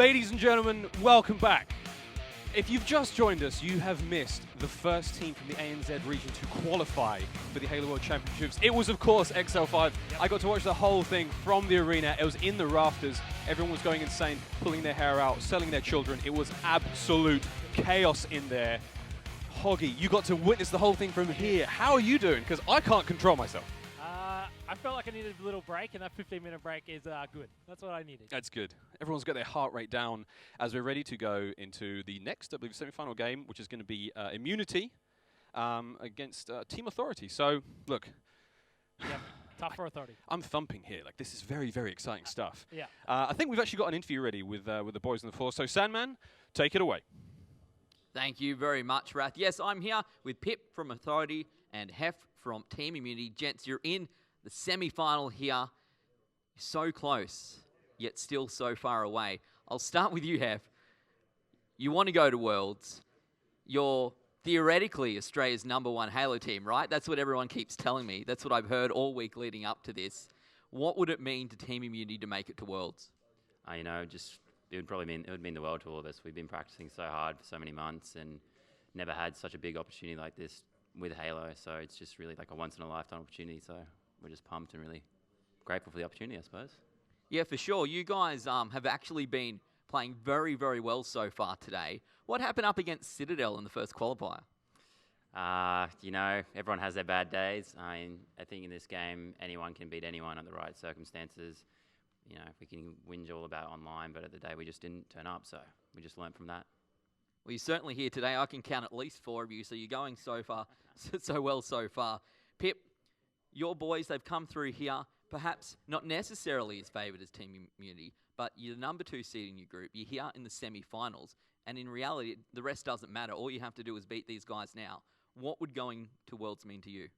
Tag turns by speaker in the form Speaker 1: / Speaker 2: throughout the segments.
Speaker 1: Ladies and gentlemen, welcome back. If you've just joined us, you have missed the first team from the ANZ region to qualify for the Halo World Championships. It was, of course, XL5. Yep. I got to watch the whole thing from the arena. It was in the rafters. Everyone was going insane, pulling their hair out, selling their children. It was absolute chaos in there. Hoggy, you got to witness the whole thing from here. How are you doing? Because I can't control myself.
Speaker 2: I felt like I needed a little break, and that 15-minute break is good. That's what I needed.
Speaker 1: That's good. Everyone's got their heart rate down as we're ready to go into the next, I believe, semi-final game, which is going to be Immunity against Team Authority. So, look.
Speaker 2: Yep. Tough for Authority.
Speaker 1: I'm thumping here. Like, this is very, very exciting stuff.
Speaker 2: Yeah.
Speaker 1: I think we've actually got an interview ready with the boys on the floor. So, Sandman, take it away.
Speaker 3: Thank you very much, Rath. Yes, I'm here with Pip from Authority and Hef from Team Immunity. Gents, you're in the semi-final here. So close, yet still so far away. I'll start with you, Hef. You want to go to Worlds. You're theoretically Australia's #1 Halo team, right? That's what everyone keeps telling me. That's what I've heard all week leading up to this. What would it mean to Team Immunity to make it to Worlds?
Speaker 4: It would mean the world to all of us. We've been practicing so hard for so many months and never had such a big opportunity like this with Halo. So it's just really like a once-in-a-lifetime opportunity. So we're just pumped and really grateful for the opportunity, I suppose.
Speaker 3: Yeah, for sure. You guys have actually been playing very, very well so far today. What happened up against Citadel in the first qualifier?
Speaker 4: Everyone has their bad days. I think in this game, anyone can beat anyone under the right circumstances. You know, we can whinge all about online, but at the day we just didn't turn up, so we just learned from that.
Speaker 3: Well, you're certainly here today. I can count at least 4 of you, so you're going so far, so well so far. Pip, your boys, they've come through here, perhaps not necessarily as favoured as Team Immunity, but you're the #2 seed in your group. You're here in the semi-finals, and in reality, the rest doesn't matter. All you have to do is beat these guys now. What would going to Worlds mean to you?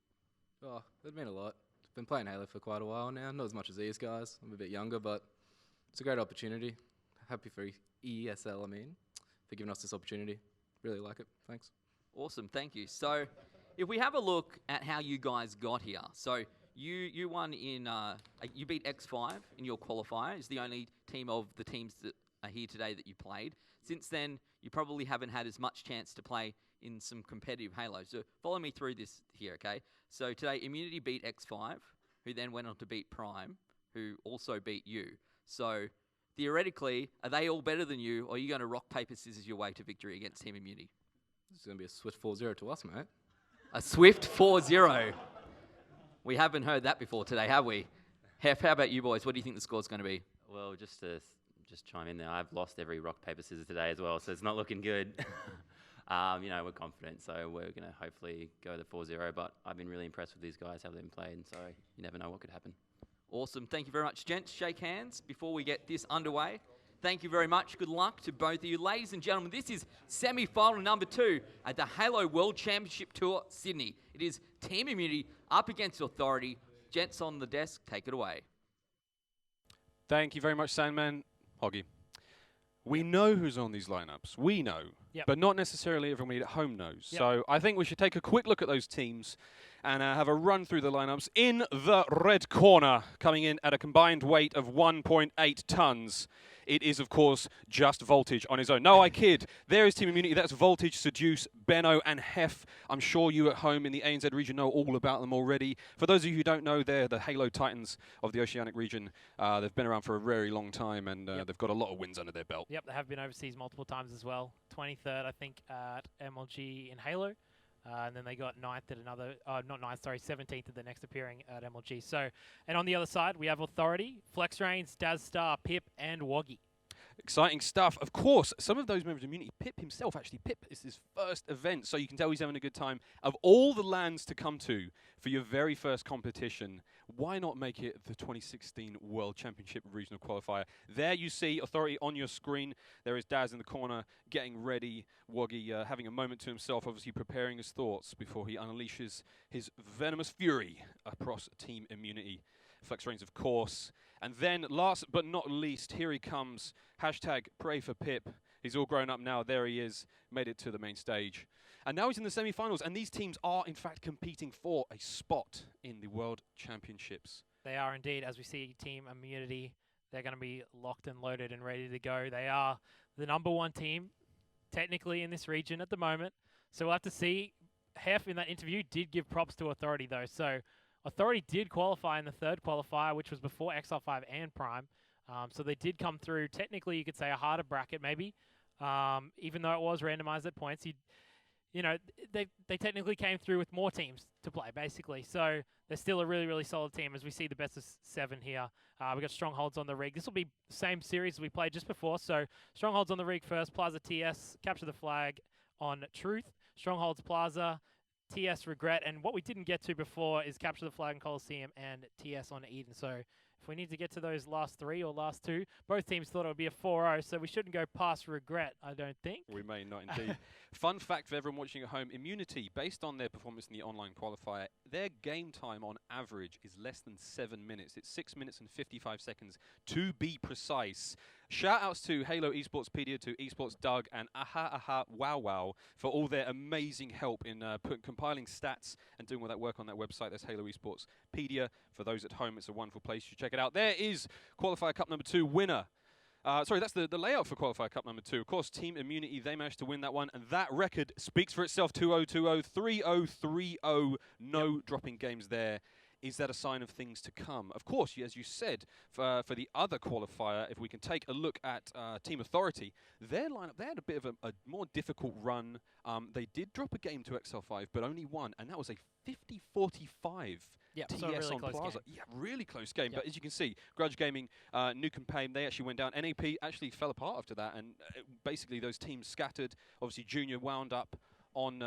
Speaker 5: Oh, it'd mean a lot. I've been playing Halo for quite a while now, not as much as these guys. I'm a bit younger, but it's a great opportunity. Happy for ESL, for giving us this opportunity. Really like it. Thanks.
Speaker 3: Awesome, thank you. So, if we have a look at how you guys got here, so you won in, you beat X5 in your qualifier. It's the only team of the teams that are here today that you played. Since then, you probably haven't had as much chance to play in some competitive Halo. So follow me through this here, okay? So today, Immunity beat X5, who then went on to beat Prime, who also beat you. So theoretically, are they all better than you, or are you going to rock, paper, scissors your way to victory against Team Immunity?
Speaker 5: This is going to be a swift 4-0 to us, mate.
Speaker 3: A swift 4-0. We haven't heard that before today, have we? Hef, how about you boys? What do you think the score's going to be?
Speaker 4: Well, just to chime in there, I've lost every rock, paper, scissors today as well, so it's not looking good. We're confident, so we're going to hopefully go the 4-0, but I've been really impressed with these guys, how they've been playing, so you never know what could happen.
Speaker 3: Awesome. Thank you very much, gents. Shake hands before we get this underway. Thank you very much. Good luck to both of you. Ladies and gentlemen, this is semi-final #2 at the Halo World Championship Tour, Sydney. It is Team Immunity up against Authority. Gents on the desk, take it away.
Speaker 1: Thank you very much, Sandman. Hoggy. We know who's on these lineups. We know.
Speaker 2: Yep.
Speaker 1: But not necessarily everyone at home knows.
Speaker 2: Yep.
Speaker 1: So I think we should take a quick look at those teams and have a run through the lineups. In the red corner, coming in at a combined weight of 1.8 tons, it is, of course, just Voltage on his own. No, I kid. There is Team Immunity. That's Voltage, Seduce, Benno, and Hef. I'm sure you at home in the ANZ region know all about them already. For those of you who don't know, they're the Halo Titans of the Oceanic region. They've been around for a very long time, and they've got a lot of wins under their belt.
Speaker 2: Yep, they have been overseas multiple times as well. 23rd, I think, at MLG in Halo. And then they got 9th at another, 17th at the next appearing at MLG. So, and on the other side, we have Authority, Flex Reigns, Daz Star, Pip, and Woggy.
Speaker 1: Exciting stuff. Of course, some of those members of Immunity, Pip himself, actually, Pip is his first event, so you can tell he's having a good time. Of all the lands to come to for your very first competition, why not make it the 2016 World Championship Regional Qualifier? There you see Authority on your screen. There is Daz in the corner getting ready. Woggy having a moment to himself, obviously preparing his thoughts before he unleashes his venomous fury across Team Immunity. Flex Reigns, of course. And then, last but not least, here he comes. Hashtag pray for Pip. He's all grown up now. There he is. Made it to the main stage. And now he's in the semi-finals. And these teams are, in fact, competing for a spot in the World Championships.
Speaker 2: They are indeed, as we see Team Immunity. they're going to be locked and loaded and ready to go. They are the #1 team, technically, in this region at the moment. So we'll have to see. Hef in that interview did give props to Authority, though. So Authority did qualify in the 3rd qualifier, which was before XL5 and Prime. So they did come through, technically, you could say, a harder bracket, maybe. Even though it was randomized at points, they technically came through with more teams to play, basically. So they're still a really, really solid team as we see the best of 7 here. We've got Strongholds on the rig. This will be the same series we played just before. So Strongholds on the rig first, Plaza TS, Capture the Flag on Truth, Strongholds Plaza, TS Regret, and what we didn't get to before is Capture the Flag in Coliseum and TS on Eden. So if we need to get to those last 3 or last 2, both teams thought it would be a 4-0, so we shouldn't go past Regret, I don't think.
Speaker 1: We may not indeed. Fun fact for everyone watching at home, Immunity, based on their performance in the online qualifier, their game time on average is less than 7 minutes. It's 6 minutes and 55 seconds to be precise. Shout outs to Halo Esportspedia, to Esports Doug, and Wow Wow for all their amazing help in compiling stats and doing all that work on that website. That's Halo Esportspedia. For those at home, it's a wonderful place. You should check it out. There is Qualifier Cup number 2 winner. Sorry, that's the layout for Qualifier Cup number 2. Of course, Team Immunity, they managed to win that one, and that record speaks for itself. 2-0, 2-0, 3-0, 3-0. No dropping games there. Is that a sign of things to come? Of course, as you said, for the other qualifier, if we can take a look at Team Authority, their lineup, they had a bit of a more difficult run. They did drop a game to XL5, but only one, and that was a 50-45 TS
Speaker 2: so really
Speaker 1: on Plaza.
Speaker 2: Game.
Speaker 1: Yeah, really close game.
Speaker 2: Yep.
Speaker 1: But as you can see, Grudge Gaming, New Campaign, they actually went down. NAP actually fell apart after that, and basically those teams scattered. Obviously, Junior wound up on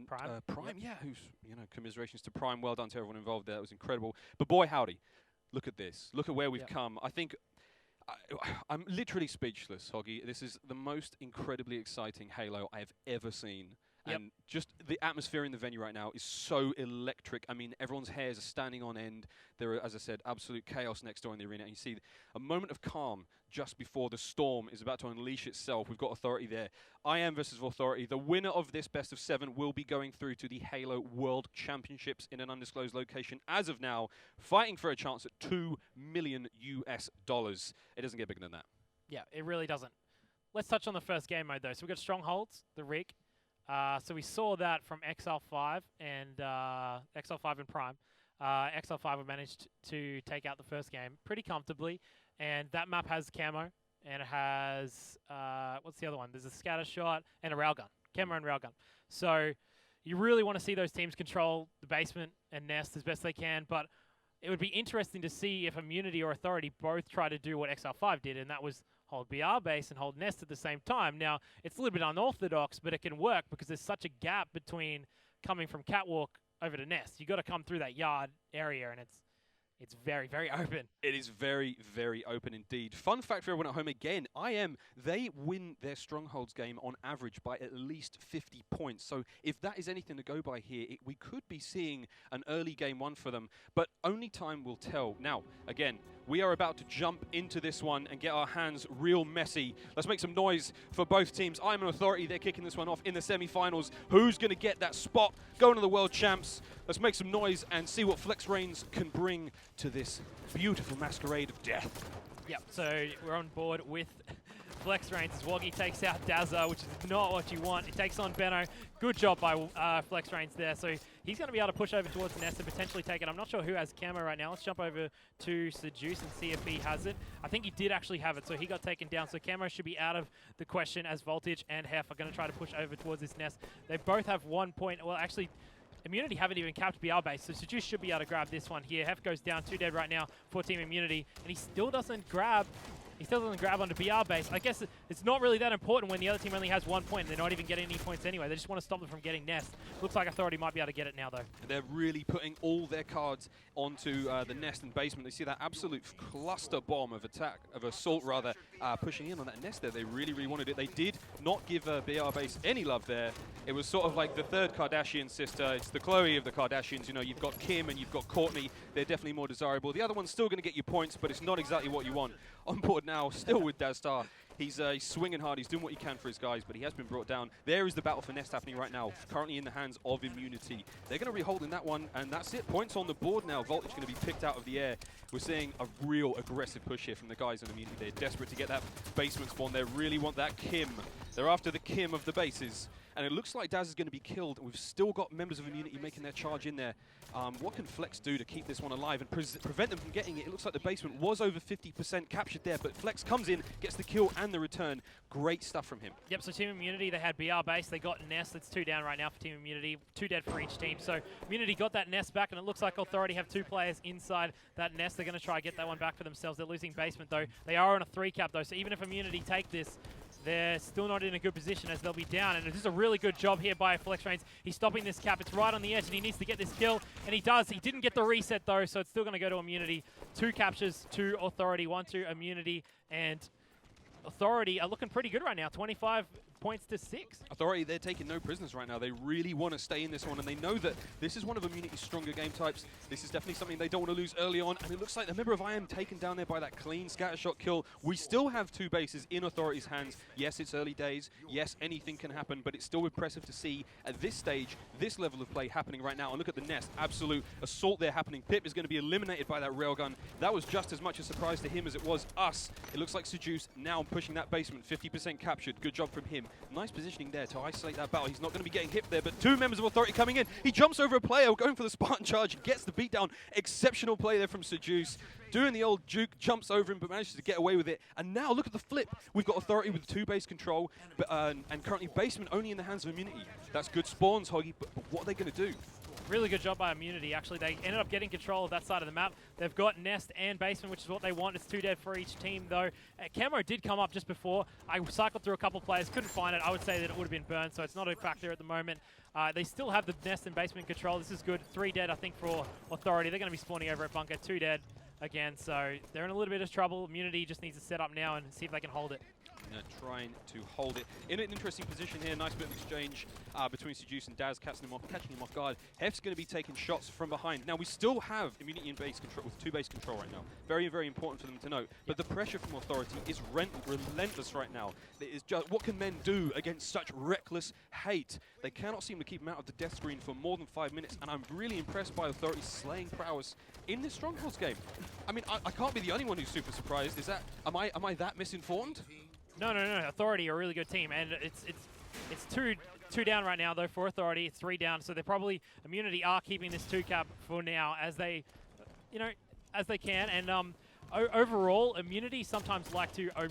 Speaker 2: Prime.
Speaker 1: Prime, yeah, who's, commiserations to Prime. Well done to everyone involved there. That was incredible. But boy, howdy, look at this. Look at where we've come. I think I'm literally speechless, Hoggy. This is the most incredibly exciting Halo I have ever seen. And just the atmosphere in the venue right now is so electric. I mean, everyone's hairs are standing on end. There are, as I said, absolute chaos next door in the arena. And you see a moment of calm just before the storm is about to unleash itself. We've got Authority there. I Am versus Authority. The winner of this best of 7 will be going through to the Halo World Championships in an undisclosed location. As of now, fighting for a chance at $2 million US. It doesn't get bigger than that.
Speaker 2: Yeah, it really doesn't. Let's touch on the first game mode, though. So we've got Strongholds, the rig. So we saw that from XL5 and XL5 and Prime. XL5 have managed to take out the first game pretty comfortably, and that map has camo, and it has, what's the other one? There's a scatter shot and a railgun. Camo and railgun. So you really want to see those teams control the basement and nest as best they can, but it would be interesting to see if Immunity or Authority both try to do what XL5 did, and that was hold BR base and hold nest at the same time. Now, it's a little bit unorthodox, but it can work because there's such a gap between coming from catwalk over to nest. You got to come through that yard area, and it's very, very open.
Speaker 1: It is very, very open indeed. Fun fact for everyone at home again, they win their Strongholds game on average by at least 50 points. So if that is anything to go by here, we could be seeing an early game 1 for them, but only time will tell. Now, again, we are about to jump into this one and get our hands real messy. Let's make some noise for both teams. I'm an Authority. They're kicking this one off in the semi-finals. Who's going to get that spot going to the World Champs? Let's make some noise and see what Flex Reigns can bring to this beautiful masquerade of death.
Speaker 2: Yep, so we're on board with Flex Reigns as Woggy takes out Dazza, which is not what you want. He takes on Benno. Good job by Flex Reigns there. So he's going to be able to push over towards the nest and potentially take it. I'm not sure who has camo right now. Let's jump over to Seduce and see if he has it. I think he did actually have it, so he got taken down. So camo should be out of the question as Voltage and Hef are going to try to push over towards this nest. They both have 1 point. Well, actually, Immunity haven't even capped BR base, so Seduce should be able to grab this one here. Hef goes down 2 dead right now for Team Immunity, and he still doesn't grab. He still doesn't grab onto BR base. I guess it's not really that important when the other team only has 1 point and they're not even getting any points anyway. They just want to stop them from getting nest. Looks like Authority might be able to get it now, though.
Speaker 1: They're really putting all their cards onto the nest and basement. They see that absolute cluster bomb of assault, pushing in on that nest there. They really, really wanted it. They did not give BR base any love there. It was sort of like the third Kardashian sister. It's the Chloe of the Kardashians. You know, you've got Kim and you've got Courtney. They're definitely more desirable. The other one's still going to get you points, but it's not exactly what you want. On board now, still with Dazstar. He's swinging hard. He's doing what he can for his guys, but he has been brought down. There is the battle for Nest happening right now, currently in the hands of Immunity. They're going to be holding that one, and that's it. Points on the board now. Voltage going to be picked out of the air. We're seeing a real aggressive push here from the guys on Immunity. They're desperate to get that basement spawn. They really want that Kim. They're after the Kim of the bases. And it looks like Daz is going to be killed. We've still got members of Immunity making their charge in there. What can Flex do to keep this one alive and prevent them from getting it? It looks like the basement was over 50% captured there, but Flex comes in, gets the kill and the return. Great stuff from him.
Speaker 2: Yep, so Team Immunity, they had BR base, they got Nest. It's 2 down right now for Team Immunity, 2 dead for each team. So Immunity got that Nest back, and it looks like Authority have 2 players inside that Nest. They're going to try to get that one back for themselves. They're losing basement, though. They are on a 3 cap, though, so even if Immunity take this, they're still not in a good position as they'll be down. And this is a really good job here by Flex Reigns. He's stopping this cap. It's right on the edge, and he needs to get this kill. And he does. He didn't get the reset, though, so it's still going to go to Immunity. 2 captures to Authority, 1 to Immunity. And Authority are looking pretty good right now. 25 points to 6.
Speaker 1: Authority, they're taking no prisoners right now. They really want to stay in this one, and they know that this is one of Immunity's stronger game types. This is definitely something they don't want to lose early on, and it looks like the member of IM taken down there by that clean scattershot kill. We still have 2 bases in Authority's hands. Yes, it's early days. Yes, anything can happen, but it's still impressive to see at this stage, this level of play happening right now. And look at the Nest. Absolute assault there happening. Pip is going to be eliminated by that railgun. That was just as much a surprise to him as it was us. It looks like Seduce now pushing that basement. 50% captured. Good job from him. Nice positioning there to isolate that battle. He's not going to be getting hit there, but 2 members of Authority coming in. He jumps over a player, going for the Spartan charge, gets the beatdown. Exceptional play there from Seduce. Doing the old juke, jumps over him, but manages to get away with it. And now look at the flip. We've got Authority with 2 base control, and currently basement only in the hands of Immunity. That's good spawns, Hoggy, but what are they going to do?
Speaker 2: Really good job by Immunity, actually. They ended up getting control of that side of the map. They've got Nest and Basement, which is what they want. It's 2 dead for each team, though. Camo did come up just before. I cycled through a couple players, couldn't find it. I would say that it would have been burned, so it's not a factor at the moment. They still have the Nest and Basement control. This is good. 3 dead, I think, for Authority. They're going to be spawning over at Bunker. 2 dead again, so they're in a little bit of trouble. Immunity just needs to set up now and see if they can hold it.
Speaker 1: Trying to hold it in an interesting position here. Nice bit of exchange between Seduce and Daz, catching him off guard. Hef's going to be taking shots from behind. Now we still have Immunity in base control with 2 base control right now. Very, very important for them to note. But the pressure from Authority is relentless right now. It is just, what can men do against such reckless hate? They cannot seem to keep him out of the death screen for more than 5 minutes, and I'm really impressed by Authority's slaying prowess in this Strongholds game. I mean, I can't be the only one who's super surprised. Is that am I that misinformed?
Speaker 2: No. Authority are a really good team, and it's two down right now though for Authority. It's 3 down, so they're probably Immunity are keeping this 2 cap for now as they, as they can. And overall, Immunity sometimes like to I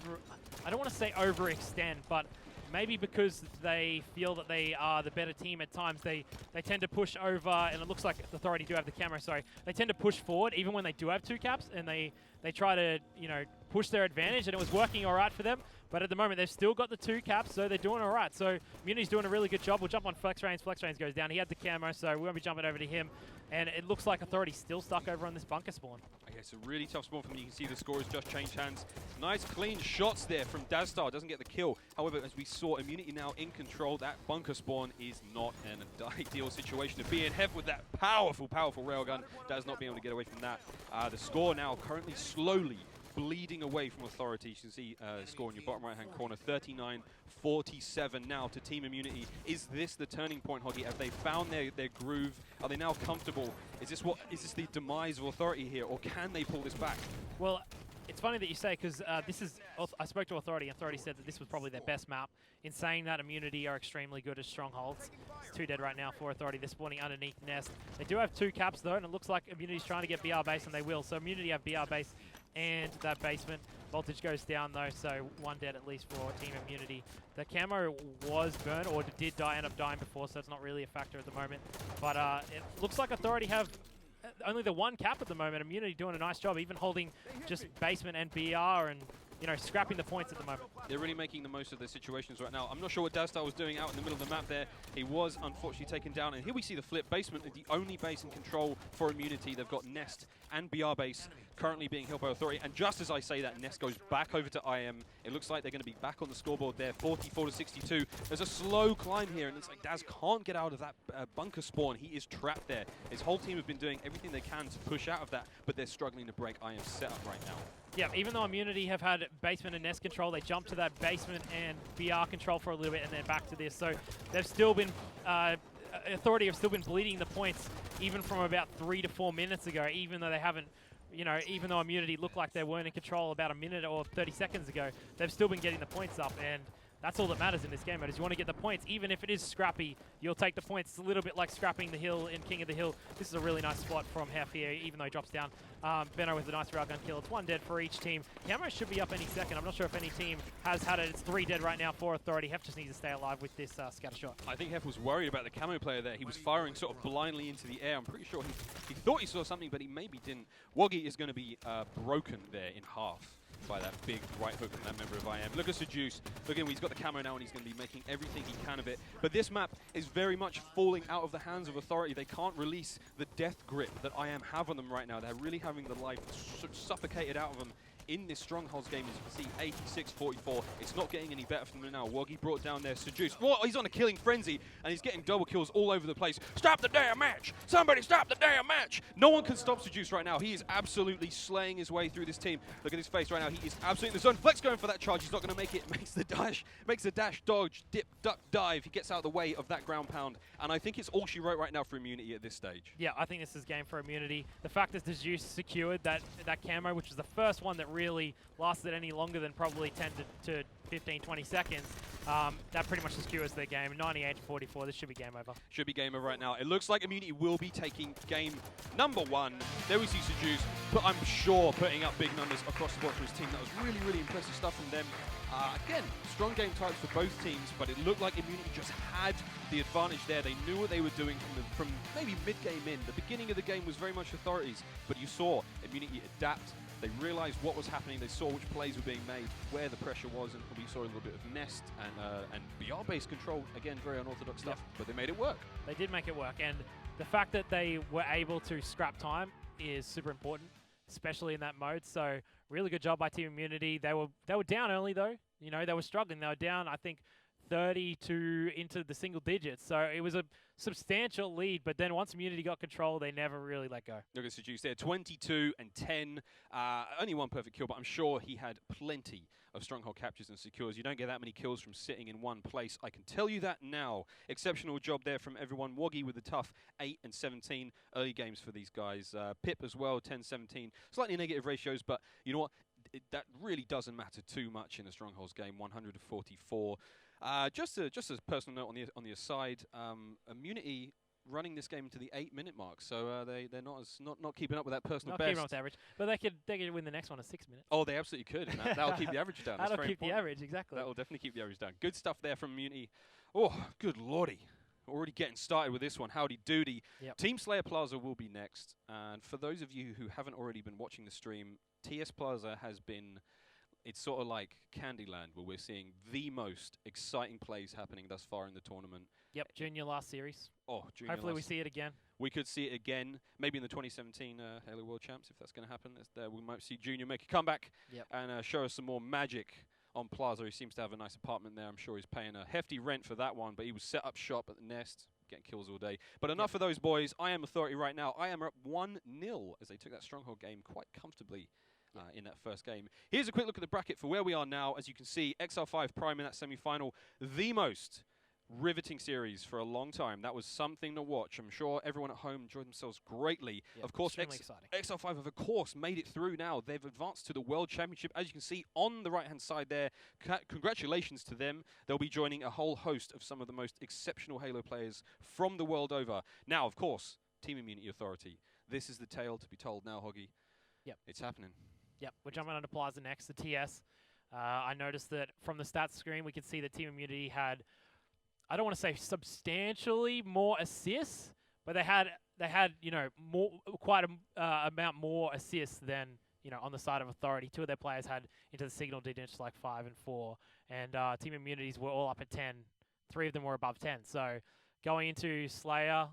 Speaker 2: don't want to say overextend, but maybe because they feel that they are the better team at times, they tend to push over, and it looks like Authority do have the camera, sorry. They tend to push forward even when they do have 2 caps, and they try to, push their advantage, and it was working all right for them. But at the moment, they've still got the 2 caps, so they're doing all right. So Immunity's doing a really good job. We'll jump on Flex Reigns. Flex Reigns goes down. He had the camo, so we won't be jumping over to him. And it looks like Authority's still stuck over on this bunker spawn.
Speaker 1: Okay, it's a really tough spawn for me. You can see the score has just changed hands. Nice clean shots there from Dazstar. Doesn't get the kill. However, as we saw, Immunity now in control. That bunker spawn is not an ideal situation to be in. Hef with that powerful, powerful railgun. Daz not being able to get away from that. The score now currently slowly bleeding away from Authority. You can see score in your bottom right-hand corner, 39-47 now to Team Immunity. Is this the turning point, Hoggy? Have they found their groove? Are they now comfortable? Is this the demise of Authority here, or can they pull this back?
Speaker 2: Well, it's funny that you say, because I spoke to Authority, and Authority said that this was probably their best map. In saying that, Immunity are extremely good as Strongholds. It's 2 dead right now for Authority. They're spawning underneath Nest. They do have 2 caps, though, and it looks like Immunity's trying to get BR base, and they will. So Immunity have BR base and that basement. Voltage goes down, though, so 1 dead at least for Team Immunity. The camo was burned, or did end up dying before, so it's not really a factor at the moment. But it looks like Authority have only the 1 cap at the moment. Immunity doing a nice job, even holding just basement and BR and, scrapping the points at the moment.
Speaker 1: They're really making the most of their situations right now. I'm not sure what Dazstar was doing out in the middle of the map there. He was unfortunately taken down, and here we see the flip. Basement is the only base in control for Immunity. They've got Nest and BR base currently being held by Authority, and just as I say that, Nest goes back over to IM. It looks like they're going to be back on the scoreboard there, 44-62. There's a slow climb here, and it's like Daz can't get out of that bunker spawn. He is trapped there. His whole team have been doing everything they can to push out of that, but they're struggling to break IM's setup right now.
Speaker 2: Yeah, even though Immunity have had basement and nest control, they jumped to that basement and BR control for a little bit and then back to this. So they've still been, Authority have still been bleeding the points even from about 3 to 4 minutes ago, even though they haven't, even though Immunity looked like they weren't in control about a minute or 30 seconds ago, they've still been getting the points up. And that's all that matters in this game, is you want to get the points. Even if it is scrappy, you'll take the points. It's a little bit like scrapping the hill in King of the Hill. This is a really nice spot from Hef here, even though he drops down. Benno with a nice railgun kill. It's 1 dead for each team. Camo should be up any second. I'm not sure if any team has had it. It's 3 dead right now for Authority. Hef just needs to stay alive with this scatter shot.
Speaker 1: I think Hef was worried about the camo player there. He was firing sort of blindly into the air. I'm pretty sure he thought he saw something, but he maybe didn't. Woggy is going to be broken there in half by that big right hook from that member of IM. Look at Seduce. Look at him, he's got the camo now and he's going to be making everything he can of it. But this map is very much falling out of the hands of Authority. They can't release the death grip that IM have on them right now. They're really having the life suffocated out of them in this Strongholds game. As you can see, 86-44. It's not getting any better from them now. Woggy brought down there Seduce. Whoa, he's on a killing frenzy, and he's getting double kills all over the place. Stop the damn match! Somebody stop the damn match! No one can stop Seduce right now. He is absolutely slaying his way through this team. Look at his face right now. He is absolutely in the zone. Flex going for that charge. He's not going to make it. Makes the dash, dodge, dip, duck, dive. He gets out of the way of that ground pound, and I think it's all she wrote right now for Immunity at this stage.
Speaker 2: Yeah, I think this is game for Immunity. The fact that Seduce secured that camo, which was the first one that really lasted any longer than probably 10 to 15, 20 seconds, that pretty much secures their game. 98-44, this should be game over.
Speaker 1: Should be game over right now. It looks like Immunity will be taking game number 1. There we see Seduce, but I'm sure putting up big numbers across the board for his team. That was really, really impressive stuff from them. Again, strong game types for both teams, but it looked like Immunity just had the advantage there. They knew what they were doing from maybe mid-game in. The beginning of the game was very much Authorities, but you saw Immunity adapt. They realized what was happening. They saw which plays were being made, where the pressure was, and we saw a little bit of nest and BR-based control. Again, very unorthodox stuff, but they made it work.
Speaker 2: They did make it work, and the fact that they were able to scrap time is super important, especially in that mode. So really good job by Team Immunity. They were down early though. They were struggling. They were down, I think, 32 into the single digits. So it was a substantial lead, but then once Immunity got control, they never really let go.
Speaker 1: Look at Seduce there, 22 and 10. Only 1 perfect kill, but I'm sure he had plenty of stronghold captures and secures. You don't get that many kills from sitting in one place. I can tell you that now. Exceptional job there from everyone. Woggy with the tough 8 and 17 early games for these guys. Pip as well, 10-17. Slightly negative ratios, but you know what? That really doesn't matter too much in a Strongholds game. 144. Just as a personal note on the aside, Immunity running this game to the 8-minute mark, so they're not keeping up with that personal
Speaker 2: Not
Speaker 1: best.
Speaker 2: keeping up with average, but they could win the next one in 6 minutes.
Speaker 1: Oh, they absolutely could. And that'll keep the average down.
Speaker 2: That'll
Speaker 1: That's
Speaker 2: keep the average, exactly.
Speaker 1: That will definitely keep the average down. Good stuff there from Immunity. Oh, good lordy. Already getting started with this one. Howdy doody.
Speaker 2: Yep.
Speaker 1: Team Slayer Plaza will be next. And for those of you who haven't already been watching the stream, TS Plaza has been... It's sort of like Candyland, where we're seeing the most exciting plays happening thus far in the tournament.
Speaker 2: Yep, Junior last series.
Speaker 1: Oh, Junior
Speaker 2: Hopefully we
Speaker 1: last.
Speaker 2: see it again.
Speaker 1: We could see it again, maybe in the 2017 Halo World Champs, if that's going to happen. We might see Junior make a comeback and show us some more magic on Plaza. He seems to have a nice apartment there. I'm sure he's paying a hefty rent for that one, but he was set up shop at the nest, getting kills all day. But enough of those boys. I am Authority right now. I am up 1-0 as they took that Stronghold game quite comfortably. In that first game. Here's a quick look at the bracket for where we are now. As you can see, XL5 Prime in that semi-final, the most riveting series for a long time. That was something to watch. I'm sure everyone at home enjoyed themselves greatly.
Speaker 2: Yeah,
Speaker 1: of course, XL5 have, of course, made it through now. They've advanced to the World Championship. As you can see on the right-hand side there, congratulations to them. They'll be joining a whole host of some of the most exceptional Halo players from the world over. Now, of course, Team Immunity Authority. This is the tale to be told now, Hoggy.
Speaker 2: Yep.
Speaker 1: It's happening.
Speaker 2: Yep, we're jumping on to Plaza next, the TS. I noticed that from the stats screen, we could see that Team Immunity had, I don't want to say substantially more assists, but they had quite a amount more assists than on the side of Authority. 2 of their players had into the signal digits like 5 and 4, and Team Immunities were all up at 10. 3 of them were above 10. So going into Slayer,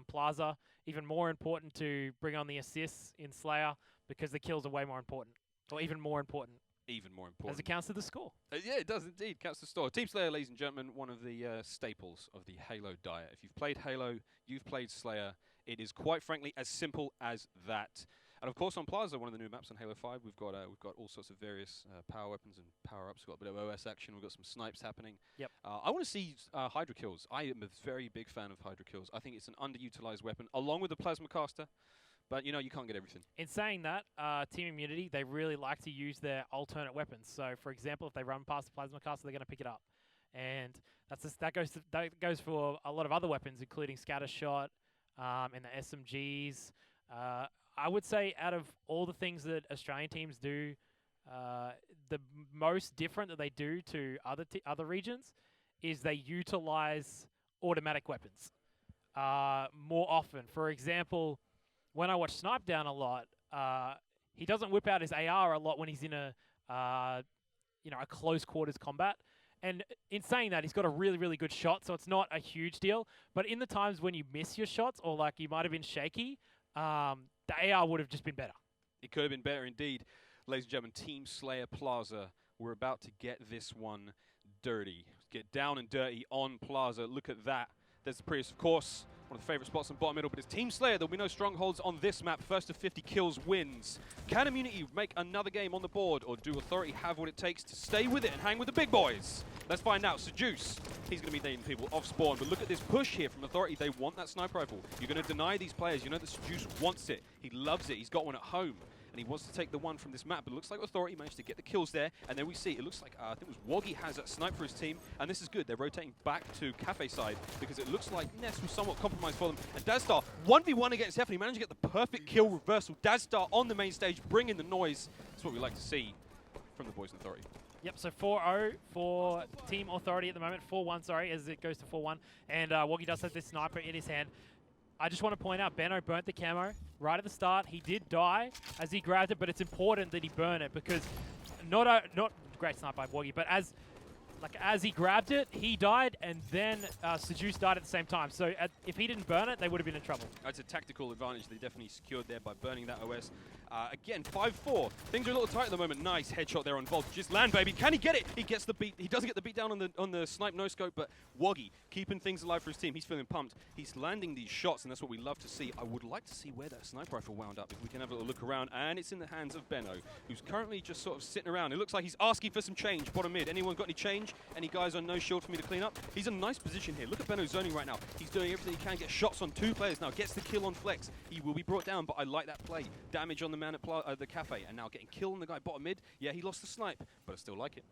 Speaker 2: Plaza, even more important to bring on the assists in Slayer, because the kills are way more important, or even more important.
Speaker 1: Even more important.
Speaker 2: As it counts to the score.
Speaker 1: Yeah, it does indeed. Counts to the score. Team Slayer, ladies and gentlemen, one of the staples of the Halo diet. If you've played Halo, you've played Slayer. It is quite frankly as simple as that. And of course on Plaza, one of the new maps on Halo 5, we've got all sorts of various power weapons and power-ups. We've got a bit of OS action. We've got some snipes happening.
Speaker 2: Yep.
Speaker 1: I want to see Hydra kills. I am a very big fan of Hydra kills. I think it's an underutilized weapon, along with the Plasma Caster. But, you know, you can't get everything.
Speaker 2: In saying that, Team Immunity, they really like to use their alternate weapons. So, for example, if they run past the Plasma Caster, they're going to pick it up. And that goes for a lot of other weapons, including Scatter Shot and the SMGs. I would say out of all the things that Australian teams do, the most different that they do to other regions is they utilize automatic weapons more often. For example, when I watch Snipe Down a lot, he doesn't whip out his AR a lot when he's in a close quarters combat. And in saying that, he's got a really, really good shot, so it's not a huge deal. But in the times when you miss your shots or like you might have been shaky, the AR would have just been better.
Speaker 1: It could have been better indeed. Ladies and gentlemen, Team Slayer Plaza, we're about to get this one dirty. Get down and dirty on Plaza. Look at that. There's the Prius, of course. One of the favorite spots in bottom middle, but it's Team Slayer. There'll be no strongholds on this map. First to 50 kills wins. Can Immunity make another game on the board, or do Authority have what it takes to stay with it and hang with the big boys? Let's find out. Seduce, he's going to be dating people off spawn, but look at this push here from Authority. They want that sniper rifle. You're going to deny these players. You know that Seduce wants it. He loves it. He's got one at home, and he wants to take the one from this map, but it looks like Authority managed to get the kills there, and then we see, it looks like, I think it was Woggy has a snipe for his team, and this is good. They're rotating back to Cafe side, because it looks like Ness was somewhat compromised for them, and Dazstar, 1v1 against Stephanie, managed to get the perfect kill reversal. Dazstar on the main stage, bringing the noise. That's what we like to see from the boys in Authority.
Speaker 2: Yep, so 4-0 for Team Authority at the moment. 4-1, sorry, as it goes to 4-1, and Woggy does have this sniper in his hand. I just want to point out, Benno burnt the camo right at the start. He did die as he grabbed it, but it's important that he burn it because not great snipe by Woggy, but as he grabbed it, he died, and then Seduce died at the same time. So if he didn't burn it, they would have been in trouble.
Speaker 1: That's a tactical advantage they definitely secured there by burning that OS. Again, 5-4. Things are a little tight at the moment. Nice headshot there on Volt. Just land, baby. Can he get it? He gets the beat. He doesn't get the beat down on the snipe no scope, but Woggy keeping things alive for his team. He's feeling pumped. He's landing these shots, and that's what we love to see. I would like to see where that sniper rifle wound up, if we can have a little look around. And it's in the hands of Benno, who's currently just sort of sitting around. It looks like he's asking for some change. Bottom mid. Anyone got any change? Any guys on no shield for me to clean up? He's in a nice position here. Look at Benno zoning right now. He's doing everything he can. Get shots on 2 players now. Gets the kill on Flex. He will be brought down, but I like that play. Damage on the man at the Cafe, and now getting killed on the guy bottom mid. Yeah, he lost the snipe, but I still like it.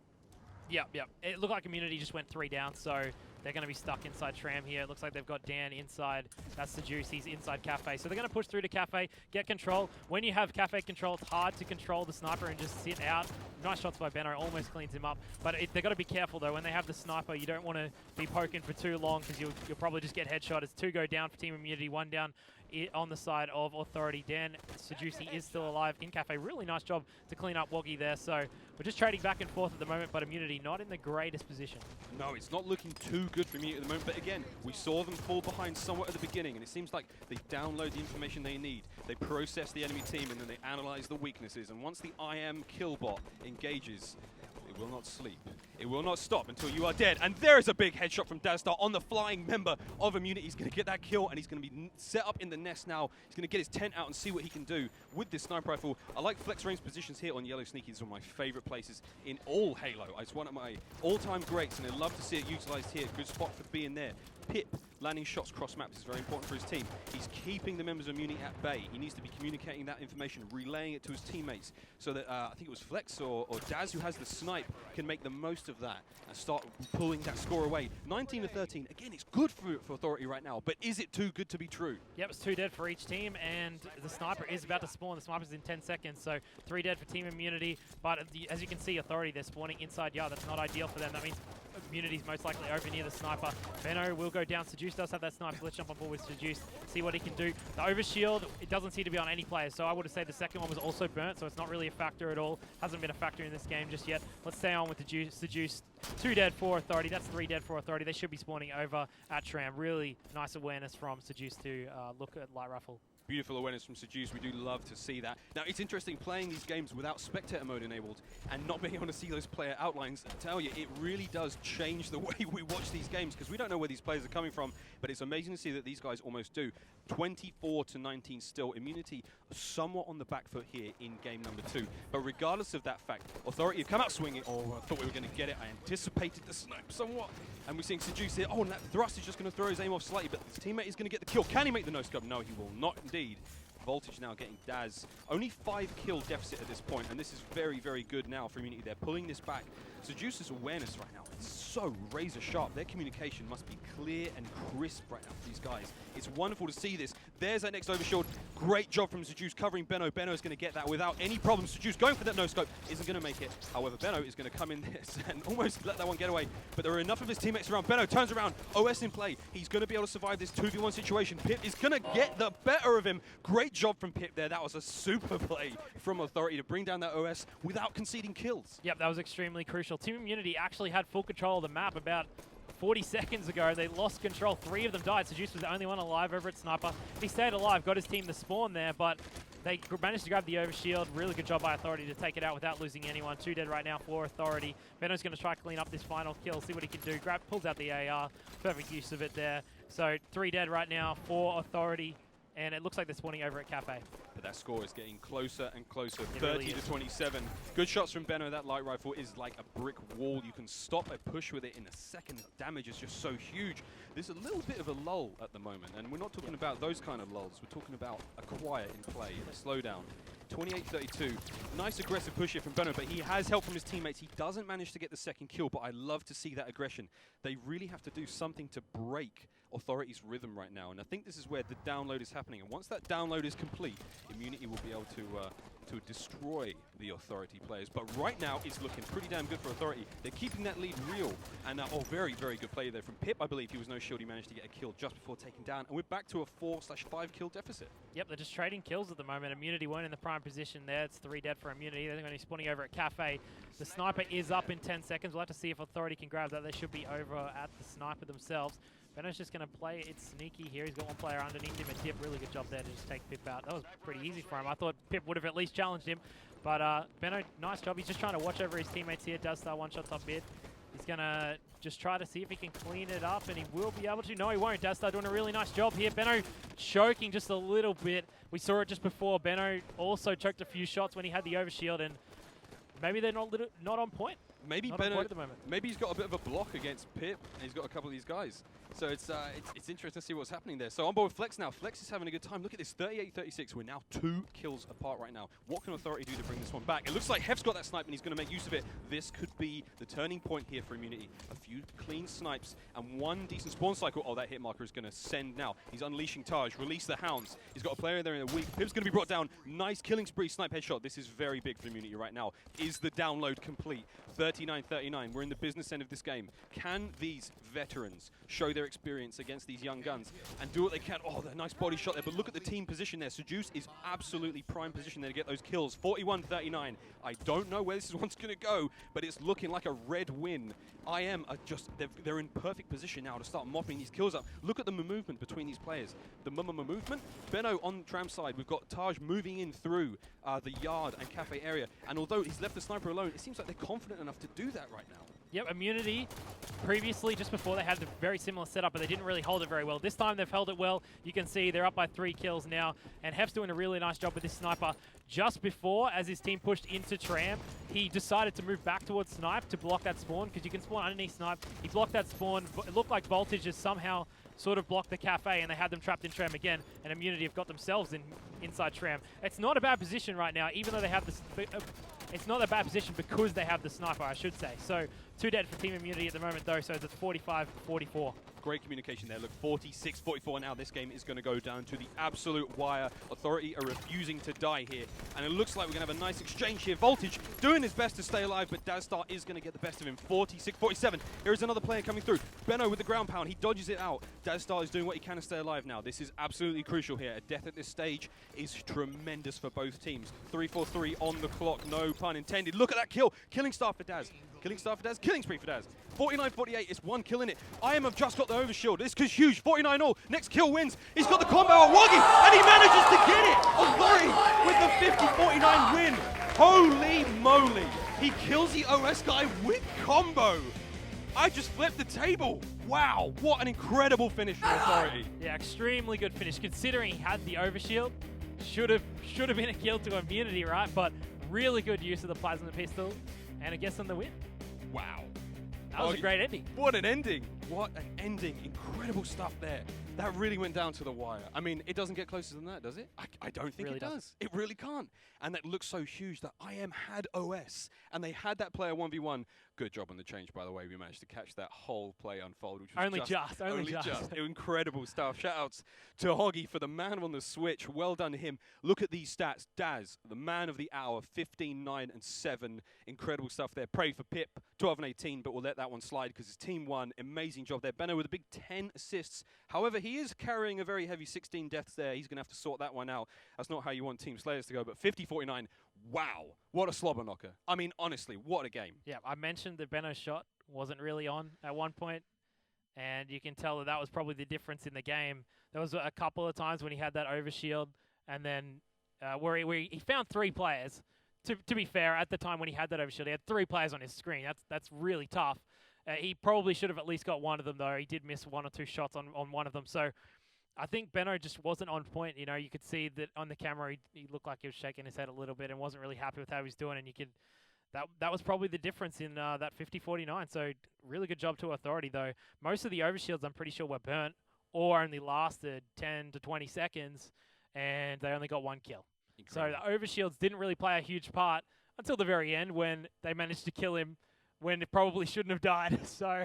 Speaker 2: Yep. It looked like Immunity just went 3 down, so they're going to be stuck inside Tram here. It looks like they've got Dan inside. That's the Juice. He's inside Cafe. So they're going to push through to Cafe, get control. When you have Cafe control, it's hard to control the sniper and just sit out. Nice shots by Benno. Almost cleans him up. But they've got to be careful, though. When they have the sniper, you don't want to be poking for too long because you'll probably just get headshot. It's 2 go down for Team Immunity, 1 down on the side of Authority. Dan Seducey is still alive in Cafe. Really nice job to clean up Woggy there. So we're just trading back and forth at the moment, but Immunity not in the greatest position.
Speaker 1: No, it's not looking too good for Immunity at the moment, but again, we saw them fall behind somewhat at the beginning, and it seems like they download the information they need. They process the enemy team, and then they analyze the weaknesses, and once the IM kill bot engages, it will not sleep. It will not stop until you are dead. And there is a big headshot from Dazstar on the flying member of Immunity. He's going to get that kill, and he's going to be set up in the nest now. He's going to get his tent out and see what he can do with this sniper rifle. I like flex range positions here on Yellow Sneaky. It's one of my favorite places in all Halo. It's one of my all-time greats, and I love to see it utilized here. Good spot for being there. Pip landing shots cross maps is very important for his team. He's keeping the members of Immunity at bay. He needs to be communicating that information, relaying it to his teammates, so that I think it was Flex or Daz who has the snipe can make the most of that and start pulling that score away. 19-13. Again, it's good for Authority right now, but is it too good to be true?
Speaker 2: Yep, it's 2 dead for each team, and the sniper is about to spawn. The sniper's in 10 seconds, so 3 dead for Team Immunity. But as you can see, Authority, they're spawning inside yard. That's not ideal for them. That means Immunity's most likely over near the sniper. Benno will go down. Seduce does have that sniper. Let's jump on board with Seduce, see what he can do. The overshield, it doesn't seem to be on any player, so I would say the second one was also burnt, so it's not really a factor at all. Hasn't been a factor in this game just yet. Let's stay on with the Seduce. 2 dead for Authority. That's 3 dead for Authority. They should be spawning over at Tram. Really nice awareness from Seduce to look at Light Rifle.
Speaker 1: Beautiful awareness from Seduce. We do love to see that. Now, it's interesting playing these games without spectator mode enabled and not being able to see those player outlines. I tell you, it really does change the way we watch these games because we don't know where these players are coming from, but it's amazing to see that these guys almost do. 24-19 still. Immunity somewhat on the back foot here in game number 2. But regardless of that fact, Authority have come out swinging. Oh, I thought we were going to get it. I anticipated the snipe somewhat. And we're seeing Seduce here. Oh, and that thrust is just going to throw his aim off slightly, but his teammate is going to get the kill. Can he make the no-scope? No, he will not indeed. Voltage now getting Daz. Only 5 kill deficit at this point, and this is very, very good now for Immunity. They're pulling this back. Seduce's awareness right now is so razor sharp. Their communication must be clear and crisp right now for these guys. It's wonderful to see this. There's that next overshield. Great job from Seduce covering Benno. Benno is going to get that without any problem. Seduce going for that no-scope isn't going to make it. However, Benno is going to come in this and almost let that one get away. But there are enough of his teammates around. Benno turns around. OS in play. He's going to be able to survive this 2v1 situation. Pip is going to get the better of him. Great job from Pip there. That was a super play from Authority to bring down that OS without conceding kills.
Speaker 2: Yep, that was extremely crucial. Team Immunity actually had full control of the map about 40 seconds ago. They lost control. 3 of them died. Seduce was the only one alive over at Sniper. He stayed alive, got his team to spawn there, but they managed to grab the overshield. Really good job by Authority to take it out without losing anyone. 2 dead right now for Authority. Benno's going to try to clean up this final kill, see what he can do. Pulls out the AR. Perfect use of it there. So 3 dead right now for Authority. And it looks like they're spawning over at Cafe.
Speaker 1: But that score is getting closer and closer.
Speaker 2: It
Speaker 1: 30
Speaker 2: really
Speaker 1: to
Speaker 2: is.
Speaker 1: 27. Good shots from Benno. That light rifle is like a brick wall. You can stop a push with it in a second. The damage is just so huge. There's a little bit of a lull at the moment, and we're not talking about those kind of lulls. We're talking about a quiet in play, a slowdown. 28-32. Nice aggressive push here from Benno, but he has help from his teammates. He doesn't manage to get the second kill, but I love to see that aggression. They really have to do something to break Authority's rhythm right now, and I think this is where the download is happening. And once that download is complete, Immunity will be able to destroy the Authority players. But right now, it's looking pretty damn good for Authority. They're keeping that lead real, and oh, very, very good play there from Pip. I believe he was no shield. He managed to get a kill just before taking down, and we're back to a 4/5 kill deficit.
Speaker 2: Yep, they're just trading kills at the moment. Immunity weren't in the prime position there. It's 3 dead for Immunity. They're going to be spawning over at Cafe. The Sniper is up in 10 seconds. We'll have to see if Authority can grab that. They should be over at the Sniper themselves. Benno's just going to play it sneaky here. He's got one player underneath him. A Dip, really good job there to just take Pip out. That was pretty easy for him. I thought Pip would have at least challenged him. But Benno, nice job. He's just trying to watch over his teammates here. Does start 1 shot top mid. He's going to just try to see if he can clean it up, and he will be able to. No, he won't. Dastar doing a really nice job here. Benno choking just a little bit. We saw it just before. Benno also choked a few shots when he had the overshield, and maybe they're not on point.
Speaker 1: Maybe
Speaker 2: Not on
Speaker 1: Benno,
Speaker 2: point at the moment.
Speaker 1: maybe he's got a bit of a block against Pip, and he's got a couple of these guys. So it's interesting to see what's happening there. So on board with Flex now. Flex is having a good time. Look at this, 38-36. We're now 2 kills apart right now. What can Authority do to bring this one back? It looks like Hef's got that snipe, and he's going to make use of it. This could be the turning point here for Immunity. A few clean snipes and 1 decent spawn cycle. Oh, that hit marker is going to send now. He's unleashing Taj. Release the Hounds. He's got a player there in a weak. Pip's going to be brought down. Nice killing spree. Snipe headshot. This is very big for Immunity right now. Is the download complete? 39-39. We're in the business end of this game. Can these veterans show their experience against these young guns and do what they can? Oh, that nice body shot there, but look at the team position there. Seduce is absolutely prime position there to get those kills. 41-39. I don't know where this one's going to go, but it's looking like a red win. IM are just, they're in perfect position now to start mopping these kills up. Look at the movement between these players. The movement. Benno on Tram side. We've got Taj moving in through the yard and cafe area. And although he's left the sniper alone, it seems like they're confident enough to do that right now.
Speaker 2: Yep, Immunity, previously, just before, they had the very similar setup, but they didn't really hold it very well. This time, they've held it well. You can see they're up by 3 kills now, and Hef's doing a really nice job with this sniper. Just before, as his team pushed into Tram, he decided to move back towards Snipe to block that spawn, because you can spawn underneath Snipe. He blocked that spawn. It looked like Voltage has somehow sort of blocked the cafe, and they had them trapped in Tram again, and Immunity have got themselves inside Tram. It's not a bad position right now, even though they have this... It's not a bad position because they have the sniper, I should say. So 2 dead for Team Immunity at the moment, though, so it's 45-44.
Speaker 1: Great communication there. Look, 46-44 now. This game is going to go down to the absolute wire. Authority are refusing to die here. And it looks like we're going to have a nice exchange here. Voltage doing his best to stay alive, but Dazstar is going to get the best of him. 46-47. Here is another player coming through. Benno with the ground pound. He dodges it out. Dazstar is doing what he can to stay alive now. This is absolutely crucial here. A death at this stage is tremendous for both teams. 3-4-3 on the clock. No pun intended. Look at that kill. Killing star for Daz. Killing star for Daz, killing spree for Daz. 49-48, it's 1 kill in it. IM have just got the overshield. This is huge. 49 all. Next kill wins. He's got the combo on Woggy, and he manages to get it. Authority with the 50-49 win. Holy moly. He kills the OS guy with combo. I just flipped the table. Wow, what an incredible finish from Authority.
Speaker 2: Yeah, extremely good finish considering he had the overshield. Should have been a kill to immunity, right? But really good use of the plasma pistol, and I guess on the win.
Speaker 1: Wow.
Speaker 2: That was a great ending.
Speaker 1: What an ending. What an ending. Incredible stuff there. That really went down to the wire. I mean, it doesn't get closer than that, does it? I don't think
Speaker 2: Really
Speaker 1: it does.
Speaker 2: doesn't.
Speaker 1: It really can't. And that looks so huge that IM had OS, and they had that player 1v1. Good job on the change, by the way. We managed to catch that whole play unfold, which was
Speaker 2: Only just.
Speaker 1: Incredible stuff. Shout-outs to Hoggy for the man on the switch. Well done to him. Look at these stats. Daz, the man of the hour, 15, 9, and 7. Incredible stuff there. Pray for Pip, 12 and 18, but we'll let that one slide because his team won. Amazing job there. Benno with a big 10 assists. However, he is carrying a very heavy 16 deaths there. He's going to have to sort that one out. That's not how you want Team Slayers to go, but 50-49, wow. What a slobber knocker. I mean, honestly, what a game.
Speaker 2: Yeah, I mentioned that Benno's shot wasn't really on at one point, and you can tell that that was probably the difference in the game. There was a couple of times when he had that overshield, and then where he found 3 players. To be fair, at the time when he had that overshield, he had 3 players on his screen. That's really tough. He probably should have at least got one of them, though. He did miss 1 or 2 shots on one of them. So I think Benno just wasn't on point. You know, you could see that on the camera he looked like he was shaking his head a little bit and wasn't really happy with how he was doing. And you could that was probably the difference in that 50-49. So really good job to Authority, though. Most of the overshields, I'm pretty sure, were burnt or only lasted 10 to 20 seconds, and they only got 1 kill.
Speaker 1: Incredible.
Speaker 2: So the overshields didn't really play a huge part until the very end when they managed to kill him when it probably shouldn't have died. So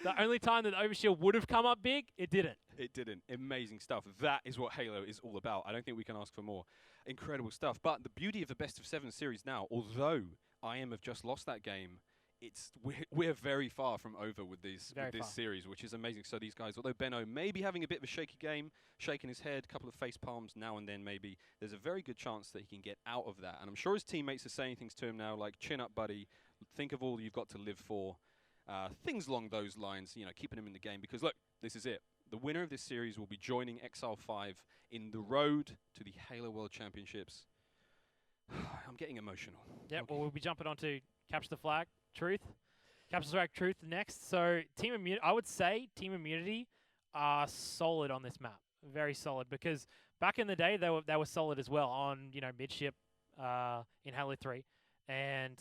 Speaker 2: the only time that the overshield would have come up big, it didn't.
Speaker 1: It didn't. Amazing stuff. That is what Halo is all about. I don't think we can ask for more. Incredible stuff. But the beauty of the best of 7 series now, although IM have just lost that game, we're very far from over with this series, which is amazing. So these guys, although Benno may be having a bit of a shaky game, shaking his head, a couple of face palms now and then maybe, there's a very good chance that he can get out of that. And I'm sure his teammates are saying things to him now like, chin up, buddy. Think of all you've got to live for. Things along those lines, you know, keeping him in the game. Because, look, this is it. The winner of this series will be joining Exile 5 in the road to the Halo World Championships. I'm getting emotional.
Speaker 2: Yeah,
Speaker 1: Okay.
Speaker 2: well, we'll be jumping on to Capture the Flag, Truth. Capture the Flag, Truth next. So I would say Team Immunity are solid on this map. Very solid. Because back in the day, they were solid as well on, you know, midship in Halo 3. And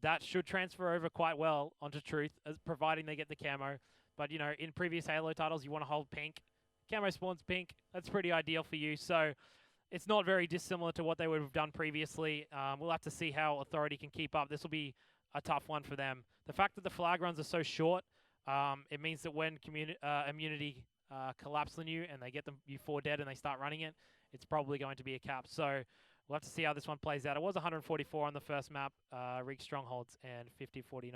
Speaker 2: that should transfer over quite well onto Truth, providing they get the camo. But, you know, in previous Halo titles, you want to hold pink. Camo spawns pink. That's pretty ideal for you. So it's not very dissimilar to what they would have done previously. We'll have to see how Authority can keep up. This will be a tough one for them. The fact that the flag runs are so short, it means that when Immunity collapse on you and they get you 4 dead and they start running it, it's probably going to be a cap. So we'll have to see how this one plays out. It was 144 on the first map, Rig Strongholds, and 50-49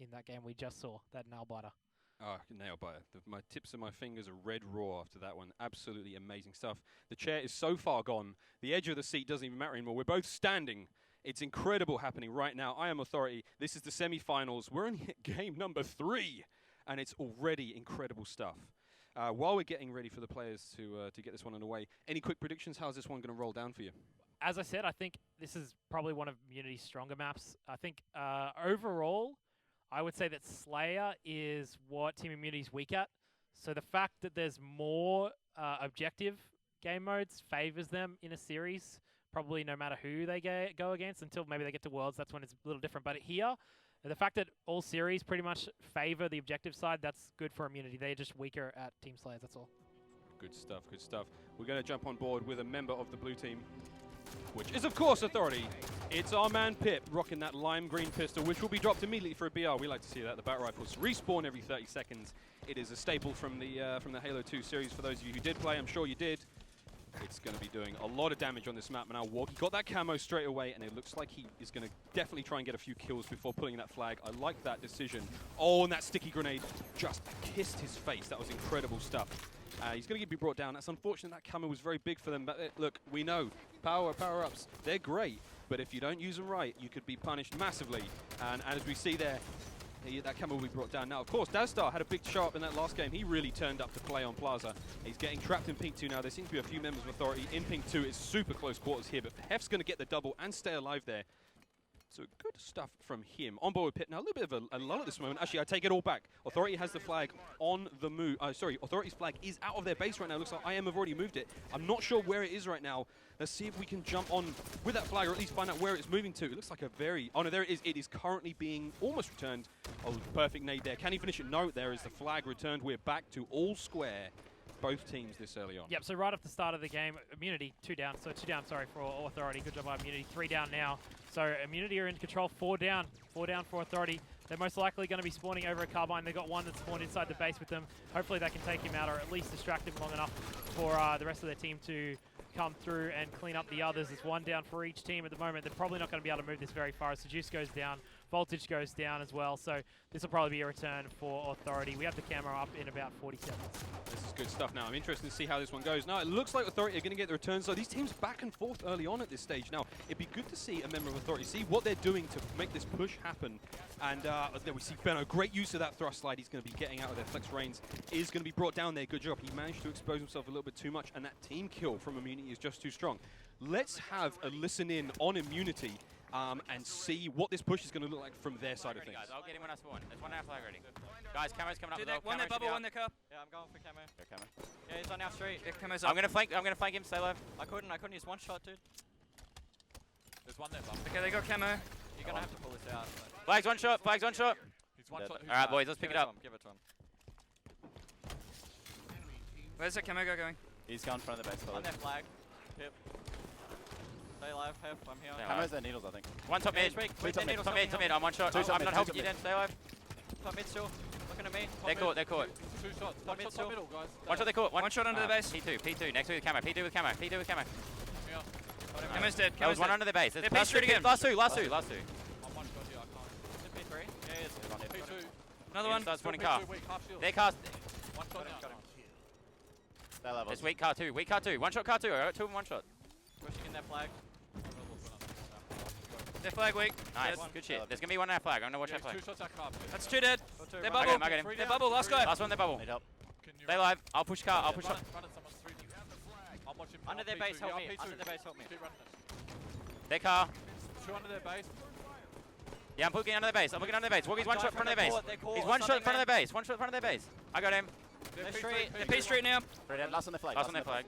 Speaker 2: in that game we just saw, that nail biter.
Speaker 1: Oh, nail biter. My tips of my fingers are red raw after that one. Absolutely amazing stuff. The chair is so far gone. The edge of the seat doesn't even matter anymore. We're both standing. It's incredible happening right now. I am Authority. This is the semi-finals. We're only at game number 3, and it's already incredible stuff. While we're getting ready for the players to get this one underway, any quick predictions? How's this one going to roll down for you?
Speaker 2: As I said, I think this is probably one of Immunity's stronger maps. I think overall, I would say that Slayer is what Team Immunity is weak at. So the fact that there's more objective game modes favors them in a series, probably no matter who they go against, until maybe they get to Worlds. That's when it's a little different. But here, the fact that all series pretty much favor the objective side, that's good for Immunity. They're just weaker at Team Slayers, that's all.
Speaker 1: Good stuff, good stuff. We're going to jump on board with a member of the blue team, which is, of course, Authority. It's our man Pip rocking that lime green pistol, which will be dropped immediately for a BR. We like to see that. The battle rifles respawn every 30 seconds. It is a staple from the Halo 2 series. For those of you who did play, I'm sure you did. It's going to be doing a lot of damage on this map. Now, Wog got that camo straight away, and it looks like he is going to definitely try and get a few kills before pulling that flag. I like that decision. Oh, and that sticky grenade just kissed his face. That was incredible stuff. He's going to be brought down. That's unfortunate. That camo was very big for them. But look, we know power-ups, they're great. But if you don't use them right, you could be punished massively. And as we see there, That camera will be brought down now. Of course, Dazstar had a big show up in that last game. He really turned up to play on Plaza. He's getting trapped in Pink 2 now. There seems to be a few members of Authority in Pink 2. It's super close quarters here, but Hef's going to get the double and stay alive there. So good stuff from him. On board with Pip. Now a little bit of a lull at this moment. Actually, I take it all back. Authority has the flag on the move. Sorry, Authority's flag is out of their base right now. Looks like IM have already moved it. I'm not sure where it is right now. Let's see if we can jump on with that flag, or at least find out where it's moving to. It looks like a very... Oh, no, there it is. It is currently being almost returned. Oh, perfect nade there. Can he finish it? No, there is the flag returned. We're back to all square. Both teams this early on.
Speaker 2: Yep, so right off the start of the game, Immunity 2 down. So 2 down, sorry, for Authority. Good job by Immunity. 3 down now. So Immunity are in control. 4 down. 4 down for Authority. They're most likely going to be spawning over a Carbine. They've got one that's spawned inside the base with them. Hopefully they can take him out, or at least distract him long enough for the rest of their team to come through and clean up the others. There's 1 down for each team at the moment. They're probably not going to be able to move this very far. Seduce goes down. Voltage goes down as well. So this will probably be a return for Authority. We have the camera up in about 40 seconds.
Speaker 1: This is good stuff now. I'm interested to see how this one goes. Now, it looks like Authority are going to get the return. So these teams back and forth early on at this stage. Now, it'd be good to see a member of Authority, see what they're doing to make this push happen. And there we see Benno. Great use of that thrust slide. He's going to be getting out of their flex reins. Is going to be brought down there. Good job. He managed to expose himself a little bit too much. And that team kill from Immunity is just too strong. Let's have a listen in on Immunity. And see what this push is going to look like from their side of things.
Speaker 6: Guys, I'll get him when I spawn. There's 1 out flag ready. Guys, camo's coming up.
Speaker 7: One there bubble, one there cup.
Speaker 6: Yeah, I'm going for camo.
Speaker 7: Go camo.
Speaker 6: Yeah, he's on our street.
Speaker 7: Yeah, camo's up.
Speaker 6: I'm gonna flank him. Stay alive. I couldn't use 1 shot, dude.
Speaker 7: There's 1 there bubble. Okay, they got camo.
Speaker 6: You're gonna have to pull this out.
Speaker 4: Flags 1 shot. Flags 1 shot.
Speaker 7: He's 1 shot.
Speaker 4: All right, boys, let's pick it up.
Speaker 6: Give it to him.
Speaker 7: Where's that camo guy going?
Speaker 8: He's gone in front of the base.
Speaker 6: On their flag. Yep. Stay alive, Hef. I'm here.
Speaker 8: Camo's their needles, I think.
Speaker 4: 1 top mid. Top mid. I'm 1 shot. I'm not helping you then. Stay alive.
Speaker 6: Top mid still. Looking at me.
Speaker 4: They're caught.
Speaker 7: 2 shots.
Speaker 6: Top mid still.
Speaker 7: Middle, guys.
Speaker 4: 1 shot, they're caught.
Speaker 7: 1 shot under the base.
Speaker 4: P2. Next with camo. P2 with camo.
Speaker 7: Camo's dead.
Speaker 4: That was 1 under the base.
Speaker 7: They're P3 again.
Speaker 4: Last two.
Speaker 7: I'm 1 shot here. I can't.
Speaker 6: Is it P3? Yeah, it's P2.
Speaker 7: Another one.
Speaker 4: Starts spawning car. They're cast.
Speaker 6: 1 shot now.
Speaker 8: Stay level.
Speaker 4: It's weak car 2. 1 shot car 2. I got 2 in 1 shot.
Speaker 6: Pushing in their flag.
Speaker 7: Their flag weak.
Speaker 4: Nice.
Speaker 7: Dead.
Speaker 4: Good shit. There's going to be 1 in our flag. I'm going to watch our flag.
Speaker 7: That's 2 dead.
Speaker 6: They're
Speaker 7: They're
Speaker 6: bubble.
Speaker 7: bubble.
Speaker 4: I got him.
Speaker 7: They're bubble. Last guy.
Speaker 4: Last one, they're bubble.
Speaker 8: Need help.
Speaker 4: Stay alive. I'll push car. I'll push up.
Speaker 6: Under their base, help me. Under their base, help me.
Speaker 4: Their car.
Speaker 7: 2 under their base.
Speaker 4: Yeah, I'm poking under the base. Walkie's 1 shot in front of their base. He's 1 shot in front of their base. 1 shot in front of their base. I got him.
Speaker 6: They're straight.
Speaker 7: They're P Street now.
Speaker 8: Last on the flag.
Speaker 4: Last on their flag.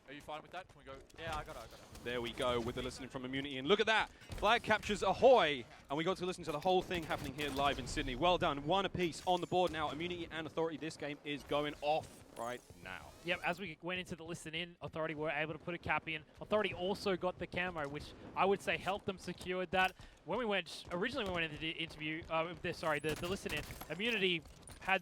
Speaker 7: Are you fine with that? Can we go?
Speaker 6: Yeah, I got it.
Speaker 1: There we go with the listening from Immunity. And look at that. Flag captures ahoy. And we got to listen to the whole thing happening here live in Sydney. Well done. 1 apiece on the board now. Immunity and Authority. This game is going off right now.
Speaker 2: Yep, as we went into the listen in, Authority were able to put a cap in. Authority also got the camo, which I would say helped them secure that. When we went, originally when we went into the interview, the listen in, Immunity had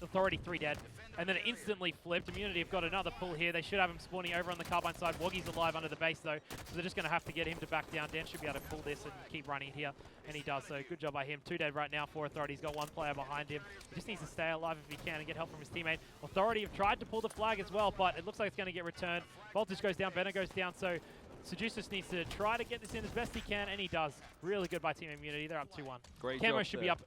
Speaker 2: Authority 3 dead, and then it instantly flipped. Immunity have got another pull here. They should have him spawning over on the Carbine side. Woggie's alive under the base though, so they're just going to have to get him to back down. Dan should be able to pull this and keep running it here, and he does, so good job by him. 2 dead right now for Authority. He's got 1 player behind him. He just needs to stay alive if he can and get help from his teammate. Authority have tried to pull the flag as well, but it looks like it's going to get returned. Voltage goes down, Benno goes down, so Seduce needs to try to get this in as best he can, and he does. Really good by Team Immunity. They're up 2-1.
Speaker 1: Great
Speaker 2: Camo
Speaker 1: job
Speaker 2: should
Speaker 1: there.
Speaker 2: be up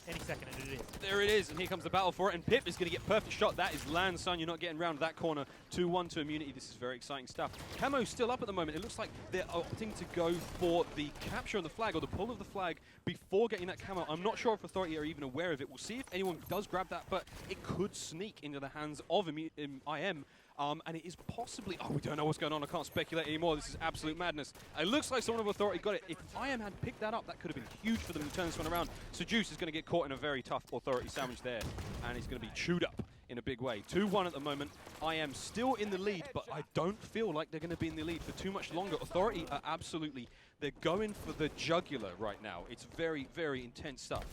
Speaker 2: any second, and it is.
Speaker 1: There it is, and here comes the battle for it, and Pip is going to get perfect shot. That is land, son. You're not getting around that corner. 2-1 to Immunity. This is very exciting stuff. Camo's still up at the moment. It looks like they're opting to go for the capture of the flag, or the pull of the flag, before getting that camo. I'm not sure if Authority are even aware of it. We'll see if anyone does grab that, but it could sneak into the hands of IM. And it is possibly... Oh, we don't know what's going on. I can't speculate anymore. This is absolute madness. It looks like someone of Authority got it. If IM had picked that up, that could have been huge for them to turn this one around. Seduce is going to get caught in a very tough Authority sandwich there. And he's going to be chewed up in a big way. 2-1 at the moment. IM still in the lead, but I don't feel like they're going to be in the lead for too much longer. Authority are absolutely... They're going for the jugular right now. It's very, very intense stuff.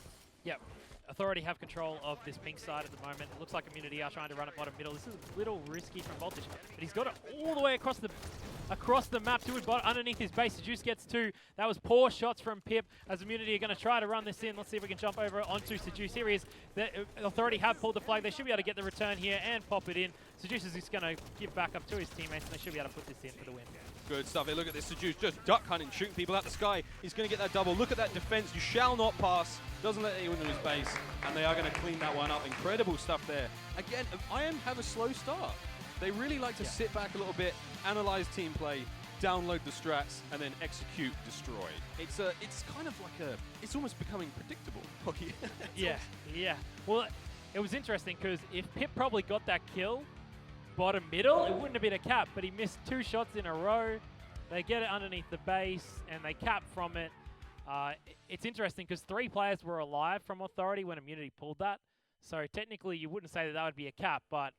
Speaker 1: Yep.
Speaker 2: Authority have control of this pink side at the moment. It looks like Immunity are trying to run it bottom middle. This is a little risky from Voltage, but he's got it all the way across the map to his bottom, underneath his base. Seduce gets 2. That was poor shots from Pip, as Immunity are going to try to run this in. Let's see if we can jump over onto Seduce. Here he is. The Authority have pulled the flag. They should be able to get the return here and pop it in. Seduce is just going to give back up to his teammates, and they should be able to put this in for the win.
Speaker 1: Good stuff. Hey, look at this. Seduce just duck hunting, shooting people out the sky. He's going to get that double. Look at that defense. You shall not pass. Doesn't let anyone in his base. And they are going to clean that one up. Incredible stuff there. Again, IM have a slow start. They really like to sit back a little bit, analyze team play, download the strats, and then execute, destroy. It's kind of like it's almost becoming predictable.
Speaker 2: Yeah. Well, it was interesting because if Pip probably got that kill, bottom middle, it wouldn't have been a cap, but he missed 2 shots in a row. They get it underneath the base, and they cap from it. It's interesting because 3 players were alive from Authority when Immunity pulled that. So technically, you wouldn't say that would be a cap, but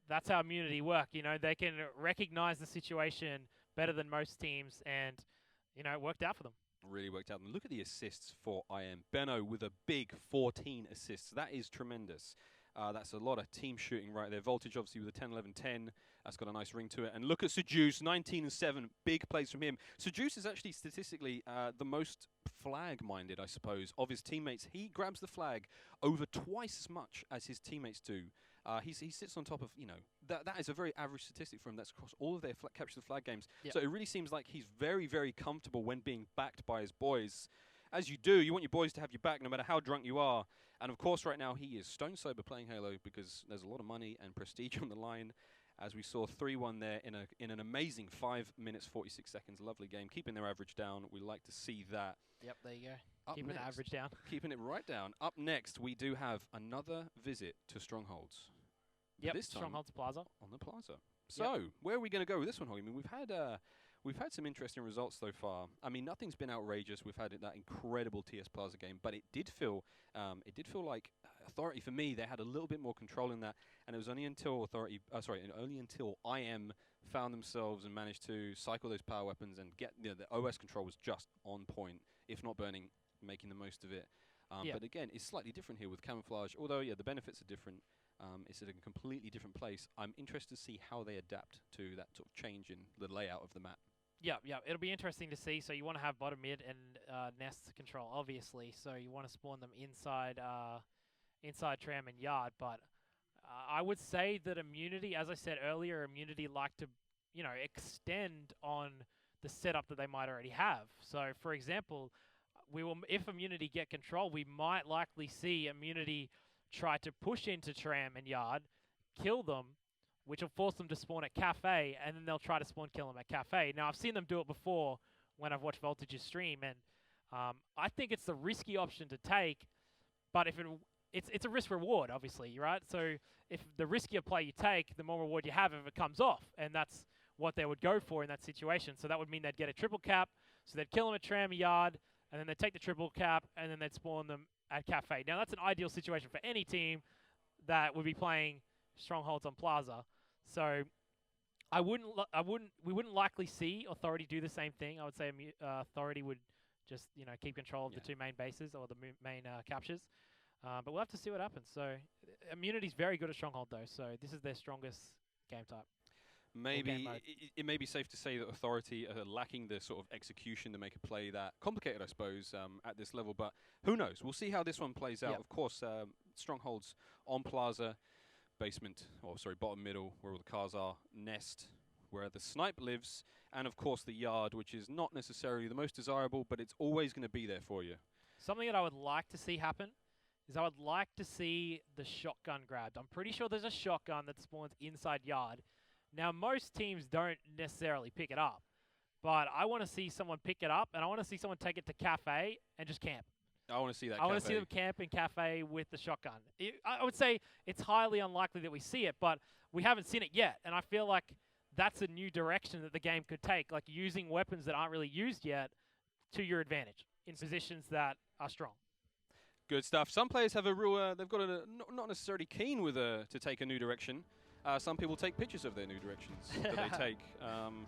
Speaker 2: that's how Immunity work. You know, they can recognize the situation better than most teams, and, you know, it worked out for them.
Speaker 1: Really worked out. And look at the assists for IM. Benno with a big 14 assists. That is tremendous. That's a lot of team shooting right there. Voltage, obviously, with a 10-11-10. That's got a nice ring to it. And look at Seduce, 19-7. Big plays from him. Seduce is actually statistically the most flag-minded, I suppose, of his teammates. He grabs the flag over twice as much as his teammates do. He sits on top of, you know, that is a very average statistic for him. That's across all of their capture the flag games.
Speaker 2: Yep.
Speaker 1: So it really seems like he's very, very comfortable when being backed by his boys. As you do, you want your boys to have your back no matter how drunk you are. And of course, right now, he is stone sober playing Halo because there's a lot of money and prestige on the line. As we saw 3-1 there in an amazing 5 minutes, 46 seconds. Lovely game. Keeping their average down. We like to see that.
Speaker 2: Yep, there you go.
Speaker 1: Up
Speaker 2: Keeping the
Speaker 1: next,
Speaker 2: average down.
Speaker 1: Keeping it right down. Up next, we do have another visit to Strongholds.
Speaker 2: Yep,
Speaker 1: this time
Speaker 2: Strongholds Plaza.
Speaker 1: on the Plaza. So, where are we going to go with this one, Holly? I mean, we've had some interesting results so far. I mean, nothing's been outrageous. We've had that incredible TS Plaza game, but it did feel like Authority, for me, they had a little bit more control in that, and it was only until only until IM found themselves and managed to cycle those power weapons and get, you know, the OS control was just on point, if not burning, making the most of it. But again, it's slightly different here with camouflage. Although, yeah, the benefits are different. It's at a completely different place. I'm interested to see how they adapt to that sort of change in the layout of the map.
Speaker 2: Yeah, it'll be interesting to see. So you want to have bottom mid and nest control, obviously. So you want to spawn them inside tram and yard. But I would say that Immunity, as I said earlier, Immunity like to, you know, extend on the setup that they might already have. So, for example, if Immunity get control, we might likely see Immunity try to push into tram and yard, kill them, which will force them to spawn at cafe, and then they'll try to spawn kill them at cafe. Now, I've seen them do it before when I've watched Voltage's stream, and I think it's the risky option to take, but if it's a risk reward, obviously, right? So if the riskier play you take, the more reward you have if it comes off, and that's what they would go for in that situation. So that would mean they'd get a triple cap, so they'd kill them at tram yard, and then they'd take the triple cap, and then they'd spawn them at cafe. Now, that's an ideal situation for any team that would be playing Strongholds on Plaza. So we wouldn't likely see Authority do the same thing. I would say Authority would just, you know, keep control of the 2 main bases or the main captures. But we'll have to see what happens. So Immunity's very good at Stronghold, though. So this is their strongest game type.
Speaker 1: Maybe it may be safe to say that Authority are lacking the sort of execution to make a play that complicated, I suppose, at this level. But who knows? We'll see how this one plays out.
Speaker 2: Yep.
Speaker 1: Of course, Strongholds on Plaza, bottom middle, where all the cars are, nest, where the snipe lives, and of course the yard, which is not necessarily the most desirable, but it's always going to be there for you.
Speaker 2: Something that I would like to see happen is I would like to see the shotgun grabbed. I'm pretty sure there's a shotgun that spawns inside yard. Now, most teams don't necessarily pick it up, but I want to see someone pick it up, and I want to see someone take it to cafe and just camp.
Speaker 1: I want to see that.
Speaker 2: I want to see them camp in cafe with the shotgun. I would say it's highly unlikely that we see it, but we haven't seen it yet, and I feel like that's a new direction that the game could take, like using weapons that aren't really used yet to your advantage in positions that are strong.
Speaker 1: Good stuff. Some players have a real, they've got a, not necessarily keen with to take a new direction. Some people take pictures of their new directions that they take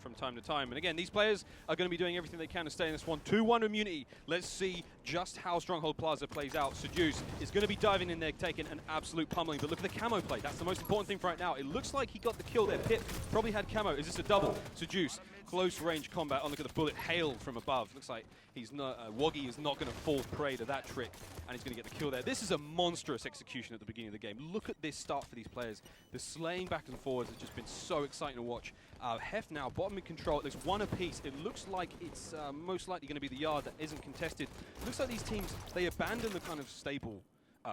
Speaker 1: from time to time. And again, these players are going to be doing everything they can to stay in this one. 2-1 Immunity. Let's see just how Stronghold Plaza plays out. Seduce is going to be diving in there, taking an absolute pummeling. But look at the camo play. That's the most important thing for right now. It looks like he got the kill there. Pip probably had camo. Is this a double? Seduce close range combat. Oh, look at the bullet hail from above. Looks like he's not, Woggy is not going to fall prey to that trick, and he's going to get the kill there. This is a monstrous execution at the beginning of the game. Look at this start for these players. The slaying back and forwards has just been so exciting to watch. Hef now, bottom in control. There's one apiece. It looks like it's most likely going to be the yard that isn't contested. Looks like these teams, they abandon the kind of stable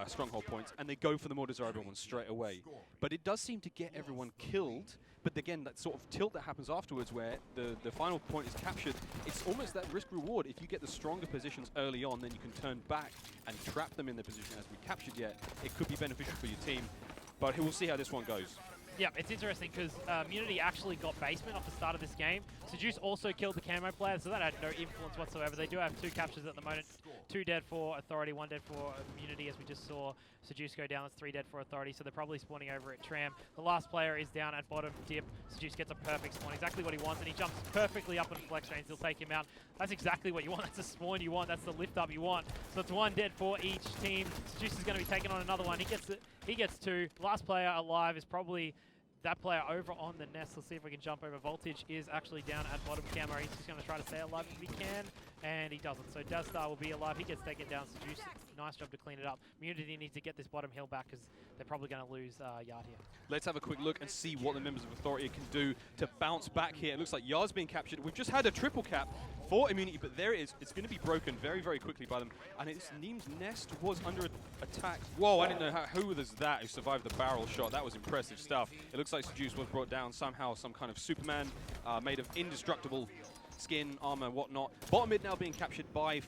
Speaker 1: stronghold points, and they go for the more desirable ones straight away. But it does seem to get everyone killed. But again, that sort of tilt that happens afterwards where the final point is captured, it's almost that risk-reward. If you get the stronger positions early on, then you can turn back and trap them in the position as we captured yet. It could be beneficial for your team, but we'll see how this one goes.
Speaker 2: Yeah, it's interesting because Immunity actually got basement off the start of this game. Seduce also killed the camo player, so that had no influence whatsoever. They do have 2 captures at the moment. 2 dead for Authority, 1 dead for Immunity, as we just saw Seduce go down. That's 3 dead for Authority, so they're probably spawning over at Tram. The last player is down at bottom dip. Seduce gets a perfect spawn, exactly what he wants, and he jumps perfectly up on flex range. He'll take him out. That's exactly what you want. That's the spawn you want. That's the lift up you want. So it's 1 dead for each team. Seduce is going to be taking on another one. He gets 2. Last player alive is probably that player over on the nest. Let's see if we can jump over. Voltage is actually down at bottom camo. He's just going to try to stay alive if he can, and he doesn't. So Dazstar will be alive. He gets taken down. Seduce, nice job to clean it up. Immunity needs to get this bottom hill back because they're probably going to lose Yard here.
Speaker 1: Let's have a quick look and see what the members of Authority can do to bounce back here. It looks like Yard's being captured. We've just had a triple cap for Immunity, but there it is. It's going to be broken very, very quickly by them. And it's Neem's nest was under attack. Whoa, I didn't know who was that who survived the barrel shot. That was impressive stuff. It looks like Seduce was brought down somehow, some kind of Superman made of indestructible skin, armor, whatnot. Bottom mid now being captured by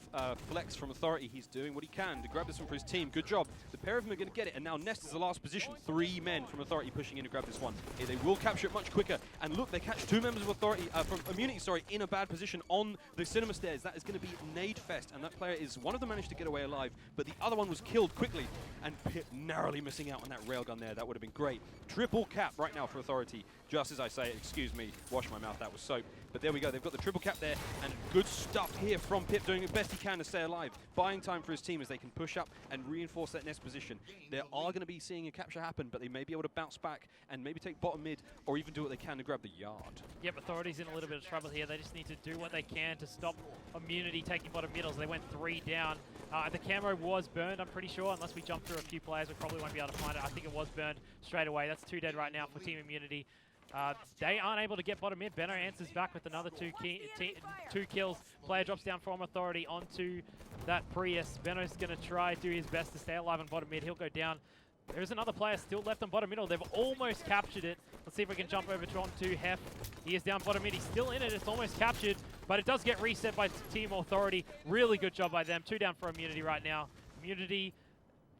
Speaker 1: Flex from Authority. He's doing what he can to grab this one for his team. Good job. The pair of them are going to get it, and now Nest is the last position. 3 men from Authority pushing in to grab this one. They will capture it much quicker. And look, they catch 2 members of Authority, from Immunity, sorry, in a bad position on the cinema stairs. That is going to be Nade Fest, and that player is, one of them managed to get away alive, but the other one was killed quickly, and Pip narrowly missing out on that railgun there. That would have been great. Triple cap right now for Authority. Just as I say it, excuse me, wash my mouth, that was soap. But there we go, they've got the triple cap there, and good stuff here from Pip, doing the best he can to stay alive, buying time for his team as they can push up and reinforce that nest position. They are going to be seeing a capture happen, but they may be able to bounce back and maybe take bottom mid, or even do what they can to grab the yard.
Speaker 2: Yep, Authority's in a little bit of trouble here. They just need to do what they can to stop Immunity taking bottom middles. They went 3 down. The camo was burned, I'm pretty sure, unless we jump through a few players, we probably won't be able to find it. I think it was burned straight away. That's 2 dead right now for Team Immunity. They aren't able to get bottom mid. Benno answers back with another 2 kills. Player drops down from Authority onto that Prius. Benno's going to try do his best to stay alive on bottom mid. He'll go down. There's another player still left on bottom middle. They've almost captured it. Let's see if we can jump over to onto Hef. He is down bottom mid. He's still in it. It's almost captured, but it does get reset by Team Authority. Really good job by them. 2 down for Immunity right now. Immunity,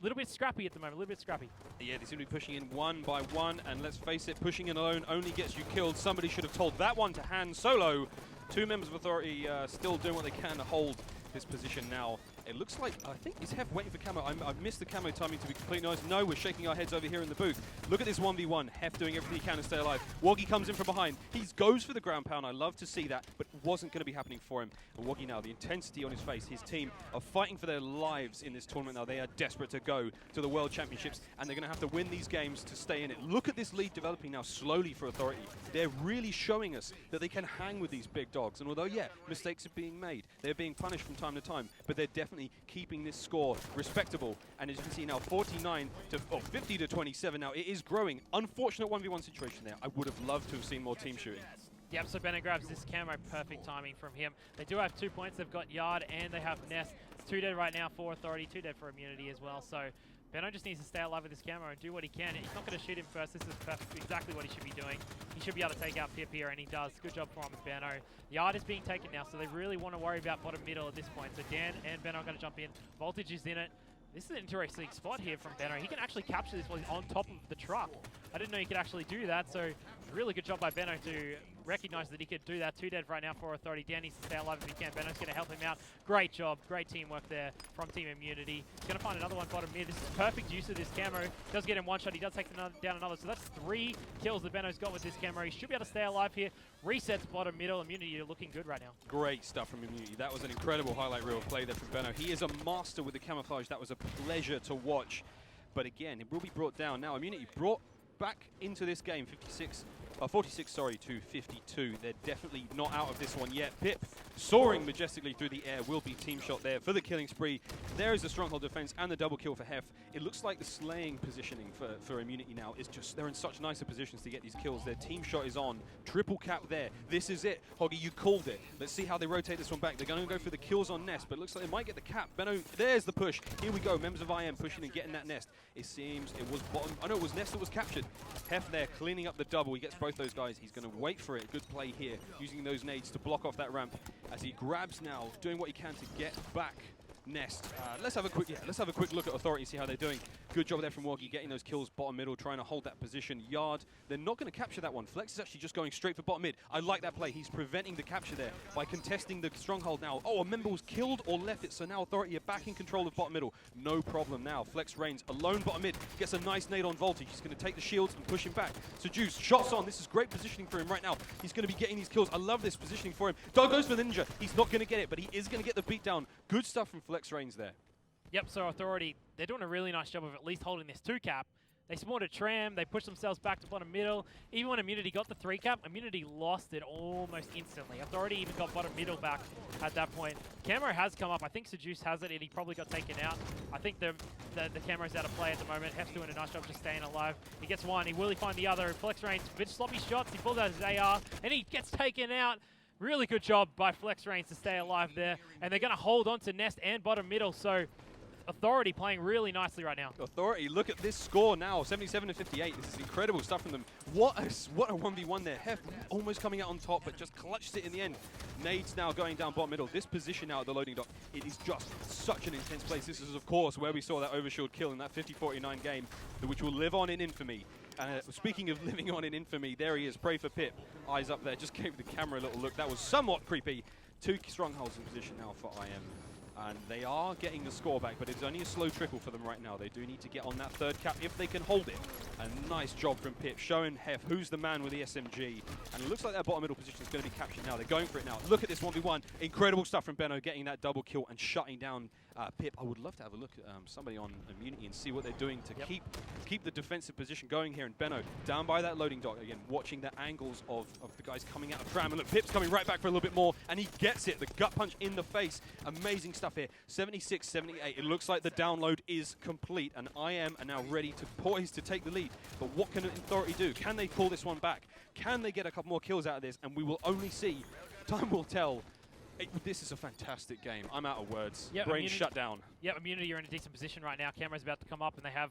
Speaker 2: a little bit scrappy at the moment, a little bit scrappy.
Speaker 1: Yeah, they seem to be pushing in one by one, and let's face it, pushing in alone only gets you killed. Somebody should have told that one to Han Solo. 2 members of Authority still doing what they can to hold this position now. It looks like, I think, is Hef waiting for camo? I've missed the camo timing, to be completely honest. No, we're shaking our heads over here in the booth. Look at this 1v1. Hef doing everything he can to stay alive. Woggy comes in from behind. He goes for the ground pound. I love to see that, but it wasn't going to be happening for him. And Woggy now, the intensity on his face. His team are fighting for their lives in this tournament now. They are desperate to go to the World Championships, and they're going to have to win these games to stay in it. Look at this lead developing now slowly for Authority. They're really showing us that they can hang with these big dogs. And although, yeah, mistakes are being made, they're being punished from time to time, but they're definitely keeping this score respectable. And as you can see now, 50 to 27 now. It is growing. Unfortunate 1v1 situation there. I would have loved to have seen more team shooting.
Speaker 2: Yep, so Benno grabs this camo. Perfect timing from him. They do have 2 points. They've got Yard and they have Nest. It's 2 dead right now for Authority, 2 dead for Immunity as well. So Benno just needs to stay alive with this camo and do what he can. He's not going to shoot him first. This is exactly what he should be doing. He should be able to take out Pip here, and he does. Good job for him with Benno. Yard is being taken now, so they really want to worry about bottom middle at this point. So Dan and Benno are going to jump in. Voltage is in it. This is an interesting spot here from Benno. He can actually capture this while he's on top of the truck. I didn't know he could actually do that, so really good job by Benno to recognize that he could do that. 2 dead right now for Authority. Dan needs to stay alive if he can. Benno's going to help him out. Great job. Great teamwork there from Team Immunity. He's going to find another one bottom mid. This is perfect use of this camo. Does get him 1 shot. He does take down another. So that's 3 kills that Benno's got with this camo. He should be able to stay alive here. Resets bottom middle. Immunity are looking good right now.
Speaker 1: Great stuff from Immunity. That was an incredible highlight reel play there from Benno. He is a master with the camouflage. That was a pleasure to watch. But again, it will be brought down. Now Immunity brought back into this game, 56 46, sorry, to 52. They're definitely not out of this one yet. Pip soaring majestically through the air will be team shot there for the killing spree. There is the stronghold defense and the double kill for Hef. It looks like the slaying positioning for Immunity now is just, they're in such nicer positions to get these kills. Their team shot is on. Triple cap there. This is it. Hoggy, you called it. Let's see how they rotate this one back. They're going to go for the kills on Nest, but it looks like they might get the cap. Benno, there's the push. Here we go. Members of IM pushing and getting that Nest. It seems it was bottom. Oh no, it was Nest that was captured. Hef there cleaning up the double. He gets both those guys. He's going to wait for it. Good play here, using those nades to block off that ramp as he grabs now, doing what he can to get back Nest. Let's have a quick look at Authority, see how they're doing. Good job there from Woggy, getting those kills bottom middle, trying to hold that position. Yard, they're not going to capture that one. Flex is actually just going straight for bottom mid. I like that play. He's preventing the capture there by contesting the stronghold now. Oh, a member was killed or left it, so now Authority are back in control of bottom middle. No problem now. Flex reigns alone bottom mid, gets a nice nade on Voltage. He's going to take the shields and push him back. So Juice, shots on. This is great positioning for him right now. He's going to be getting these kills. I love this positioning for him. Dog goes for the ninja. He's not going to get it, but he is going to get the beatdown. Good stuff from Flex reigns there.
Speaker 2: Yep, so Authority, they're doing a really nice job of at least holding this 2 cap. They spawned a tram, they pushed themselves back to bottom middle. Even when Immunity got the 3 cap, Immunity lost it almost instantly. Authority even got bottom middle back at that point. Camo has come up. I think Seduce has it and he probably got taken out. I think the Camo's out of play at the moment. Hef's doing a nice job just staying alive. He gets one, he will find the other. Flex range, bit sloppy shots, he pulls out his AR and he gets taken out. Really good job by Flex Reigns to stay alive there. And they're going to hold on to Nest and bottom middle. So Authority playing really nicely right now.
Speaker 1: Authority, look at this score now, 77 to 58. This is incredible stuff from them. What a 1v1 there. Hef almost coming out on top, but just clutched it in the end. Nades now going down bottom middle. This position now at the loading dock, it is just such an intense place. This is, of course, where we saw that overshield kill in that 50-49 game, which will live on in infamy. Speaking of living on in infamy, there he is. Pray for Pip. Eyes up there. Just gave the camera a little look. That was somewhat creepy. 2 strongholds in position now for IM. And they are getting the score back, but it's only a slow trickle for them right now. They do need to get on that 3rd cap if they can hold it. A nice job from Pip, showing Hef who's the man with the SMG. And it looks like that bottom middle position is going to be captured now. They're going for it now. Look at this 1v1. Incredible stuff from Benno, getting that double kill and shutting down Pip. I would love to have a look at somebody on Immunity and see what they're doing to keep the defensive position going here. And Benno, down by that loading dock, again, watching the angles of the guys coming out of tram. And look, Pip's coming right back for a little bit more, and he gets it. The gut punch in the face. Amazing stuff here. 76, 78. It looks like the download is complete, and IM are now ready to poise to take the lead. But what can Authority do? Can they pull this one back? Can they get a couple more kills out of this? And we will only see. Time will tell. This is a fantastic game. I'm out of words.
Speaker 2: Yep,
Speaker 1: Brain shut down.
Speaker 2: Yeah, Immunity are in a decent position right now. Camero's about to come up, and they have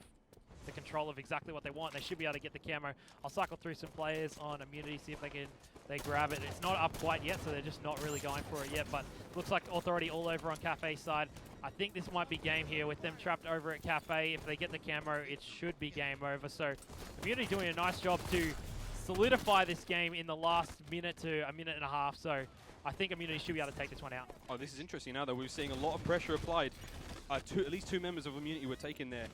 Speaker 2: the control of exactly what they want. They should be able to get the camo. I'll cycle through some players on Immunity, see if they grab it. It's not up quite yet, so they're just not really going for it yet, but looks like Authority all over on Cafe's side. I think this might be game here with them trapped over at Cafe. If they get the camo, it should be game over. So Immunity doing a nice job to solidify this game in the last minute to a minute and a half. So I think Immunity should be able to take this one out.
Speaker 1: Oh, this is interesting now, though. We're seeing a lot of pressure applied. At least 2 members of Immunity were taken there.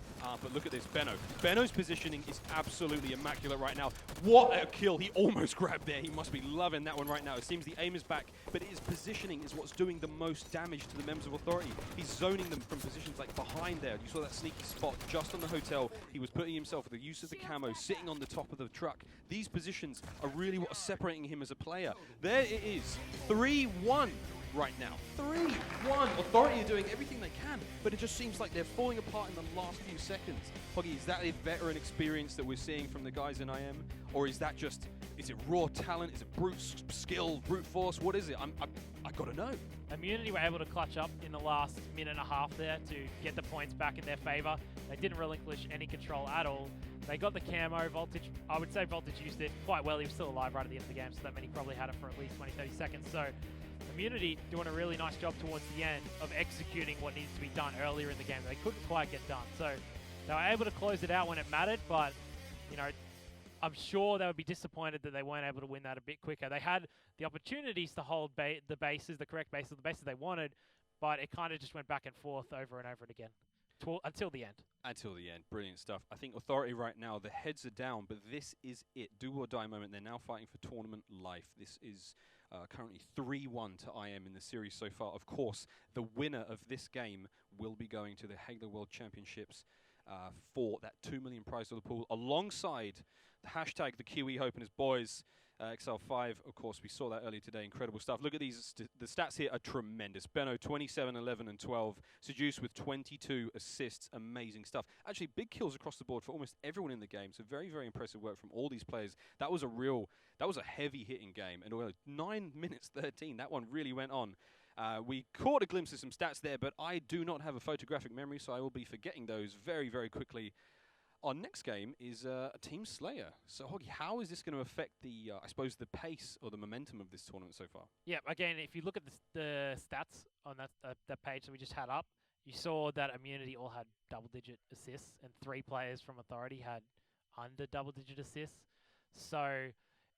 Speaker 1: But look at this, Benno. Benno's positioning is absolutely immaculate right now. What a kill. He almost grabbed there. He must be loving that one right now. It seems the aim is back, but his positioning is what's doing the most damage to the members of Authority. He's zoning them from positions like behind there. You saw that sneaky spot just on the hotel. He was putting himself with the use of the camo, sitting on the top of the truck. These positions are really what are separating him as a player. There it is. 3-1. Right now. 3-1. Authority are doing everything they can, but it just seems like they're falling apart in the last few seconds. Hoggy, is that a veteran experience that we're seeing from the guys in IM? Or is that just, is it raw talent? Is it brute skill, brute force? What is it? I gotta know.
Speaker 2: Immunity were able to clutch up in the last minute and a half there to get the points back in their favor. They didn't relinquish any control at all. They got the camo. Voltage, I would say Voltage used it quite well. He was still alive right at the end of the game, so that meant he probably had it for at least 20-30 seconds. So Immunity doing a really nice job towards the end of executing what needs to be done earlier in the game. They couldn't quite get done. So they were able to close it out when it mattered, but, you know, I'm sure they would be disappointed that they weren't able to win that a bit quicker. They had the opportunities to hold the bases, the correct bases, the bases they wanted, but it kind of just went back and forth over and over again until the end. Until the end.
Speaker 1: Brilliant stuff. I think Authority right now, the heads are down, but this is it. Do or die moment. They're now fighting for tournament life. This is currently 3-1 to IM in the series so far. Of course, the winner of this game will be going to the Halo World Championships for that $2 million prize of the pool, alongside hashtag the Kiwi Hope and his boys. XL5, of course, we saw that earlier today. Incredible stuff. Look at these. The stats here are tremendous. Benno, 27, 11, and 12. Seduce with 22 assists. Amazing stuff. Actually, big kills across the board for almost everyone in the game. So very, very impressive work from all these players. That was a heavy hitting game. And 9 minutes 13. That one really went on. We caught a glimpse of some stats there, but I do not have a photographic memory, so I will be forgetting those very, very quickly. Our next game is a Team Slayer. So, Hoggy, how is this going to affect the, I suppose, the pace or the momentum of this tournament so far?
Speaker 2: Yeah, again, if you look at the stats on that page that we just had up, you saw that Immunity all had double-digit assists, and 3 players from Authority had under double-digit assists. So,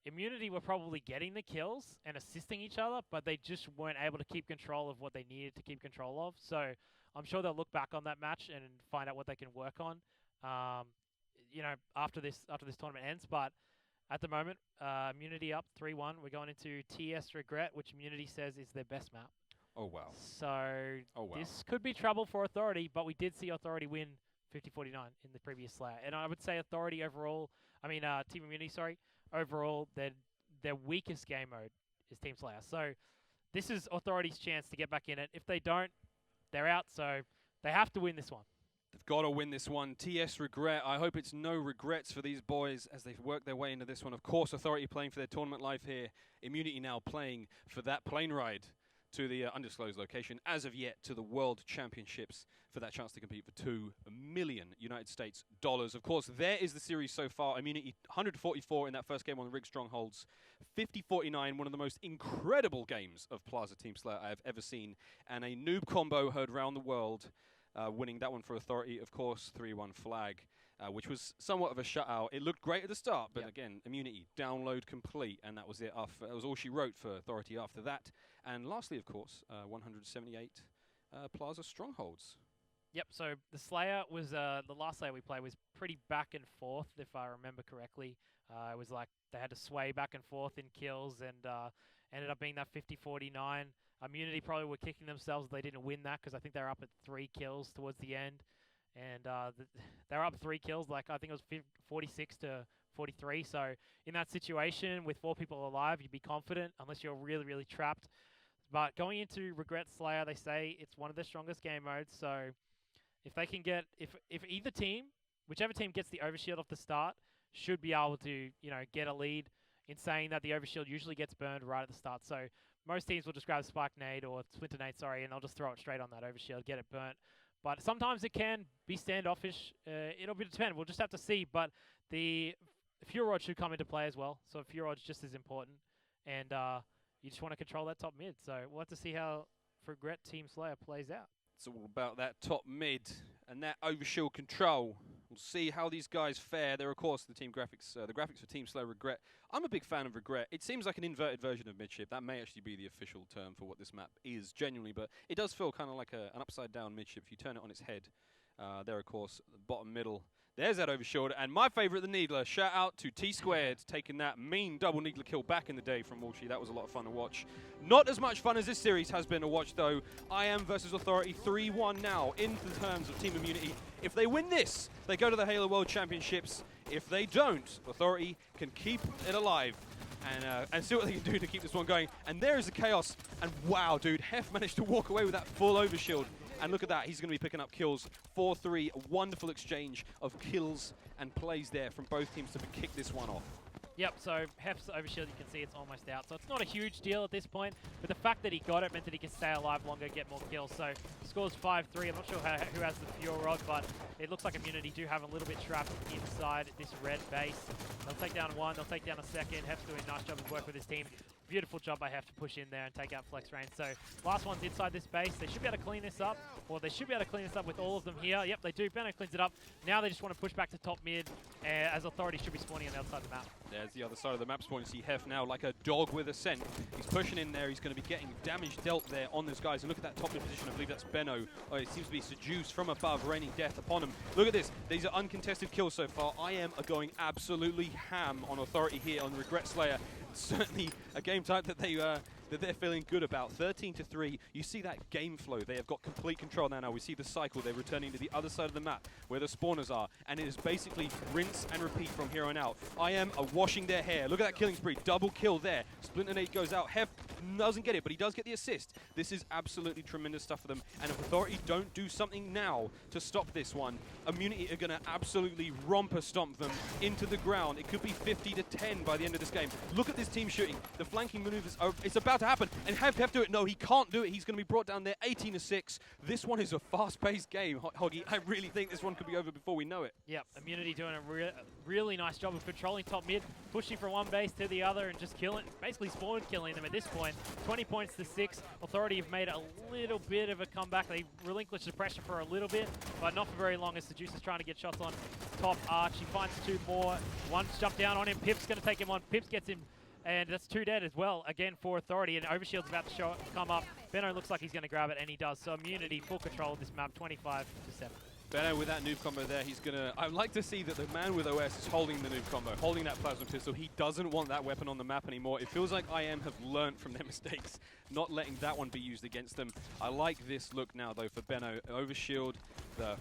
Speaker 2: Immunity were probably getting the kills and assisting each other, but they just weren't able to keep control of what they needed to keep control of. So, I'm sure they'll look back on that match and find out what they can work on. After this tournament ends, but at the moment, Immunity up 3-1. We're going into TS Regret, which Immunity says is their best map.
Speaker 1: Oh, wow.
Speaker 2: So this could be trouble for Authority, but we did see Authority win 50-49 in the previous Slayer. And I would say Authority overall, Team Immunity, overall, their weakest game mode is Team Slayer. So this is Authority's chance to get back in it. If they don't, they're out, so they have to win this one.
Speaker 1: They've got to win this one. TS Regret. I hope it's no regrets for these boys as they've worked their way into this one. Of course, Authority playing for their tournament life here. Immunity now playing for that plane ride to the undisclosed location, as of yet, to the World Championships for that chance to compete for $2 million United States dollars. Of course, there is the series so far. Immunity 144 in that first game on the Rig Strongholds. 50-49, one of the most incredible games of Plaza Team Slayer I have ever seen. And a noob combo heard round the world. Winning that one for Authority, of course, 3-1 flag, which was somewhat of a shutout. It looked great at the start, but again, Immunity, download complete, and that was it. That was all she wrote for Authority after that. And lastly, of course, 178 Plaza Strongholds.
Speaker 2: Yep, so the Slayer was, the last Slayer we played was pretty back and forth, if I remember correctly. It was like they had to sway back and forth in kills, and ended up being that 50-49. Immunity probably were kicking themselves they didn't win that, because I think they were up at 3 kills towards the end. And they were up 3 kills, like I think it was 46-43. So in that situation, with 4 people alive, you'd be confident, unless you're really, really trapped. But going into Regret Slayer, they say it's one of their strongest game modes. So if they can get, if either team, whichever team gets the overshield off the start, should be able to, get a lead, in saying that the overshield usually gets burned right at the start. So most teams will just grab a spike nade or splinter nade, and they'll just throw it straight on that overshield, get it burnt. But sometimes it can be standoffish. It'll be dependent. We'll just have to see. But the Fuel Rod should come into play as well. So Fuel Rod's just as important. And you just want to control that top mid. So we'll have to see how Regret Team Slayer plays out.
Speaker 1: It's all about that top mid and that overshield control. We'll see how these guys fare. They're, of course, the graphics for Team Slayer Regret. I'm a big fan of Regret. It seems like an inverted version of midship. That may actually be the official term for what this map is, genuinely, but it does feel kind of like an upside-down midship if you turn it on its head. There, of course, bottom middle. There's that overshield, and my favorite, the Needler. Shout out to T-Squared, taking that mean double Needler kill back in the day from Walshy. That was a lot of fun to watch. Not as much fun as this series has been to watch, though. IAM versus Authority 3-1 now, in the terms of Team Immunity. If they win this, they go to the Halo World Championships. If they don't, Authority can keep it alive and see what they can do to keep this one going. And there is the chaos, and wow, dude, Hef managed to walk away with that full overshield. And look at that, he's going to be picking up kills. 4-3, a wonderful exchange of kills and plays there from both teams to kick this one off.
Speaker 2: Yep, so Hef's overshield, you can see it's almost out. So it's not a huge deal at this point, but the fact that he got it meant that he can stay alive longer, get more kills. So scores 5-3. I'm not sure who has the Fuel Rod, but it looks like Immunity do have a little bit trapped inside this red base. They'll take down one, they'll take down a second. Hef's doing a nice job of work with his team. Beautiful job by Hef to push in there and take out Flex Rain. So last one's inside this base. They should be able to clean this up, or they should be able to clean this up with all of them here. Yep, they do. Benno cleans it up. Now they just want to push back to top mid, as Authority should be spawning on the outside of the map.
Speaker 1: There's the other side of the map spawn. You see Hef now like a dog with a scent. He's pushing in there. He's going to be getting damage dealt there on those guys. And look at that top mid position. I believe that's Benno. Oh, it seems to be Seduced from above, raining death upon him. Look at this. These are uncontested kills so far. IAM are going absolutely ham on Authority here on Regret Slayer. Certainly a game type that they that they're feeling good about. 13-3, you see that game flow. They have got complete control now. We see the cycle. They're returning to the other side of the map where the spawners are, and it is basically rinse and repeat from here on out. IM are washing their hair. Look at that killing spree. Double kill there. Splinter Nate goes out. Hef doesn't get it, but he does get the assist. This is absolutely tremendous stuff for them, and if Authority don't do something now to stop this one, Immunity are going to absolutely romper stomp them into the ground. It could be 50-10 by the end of this game. Look at this team shooting. The flanking maneuvers are, it's about to happen, and Hef do it. No, he can't do it. He's going to be brought down there 18-6. This one is a fast-paced game, Hoggy. I really think this one could be over before we know it.
Speaker 2: Yep, Immunity doing a really nice job of controlling top mid, pushing from one base to the other and just killing, basically spawn killing them at this point. 20 points to 6. Authority have made a little bit of a comeback. They relinquished the pressure for a little bit, but not for very long as Seducer's trying to get shots on top Arch. He finds 2 more. One jump down on him. Pip's going to take him on. Pips gets him, and that's 2 dead as well, again for Authority, and Overshield's about to come up. Benno looks like he's going to grab it, and he does. So Immunity full control of this map, 25-7.
Speaker 1: Benno with that noob combo there, he's gonna... I'd like to see that the man with OS is holding the noob combo, holding that plasma pistol. He doesn't want that weapon on the map anymore. It feels like IM have learned from their mistakes, not letting that one be used against them. I like this look now, though, for Benno. Overshield, the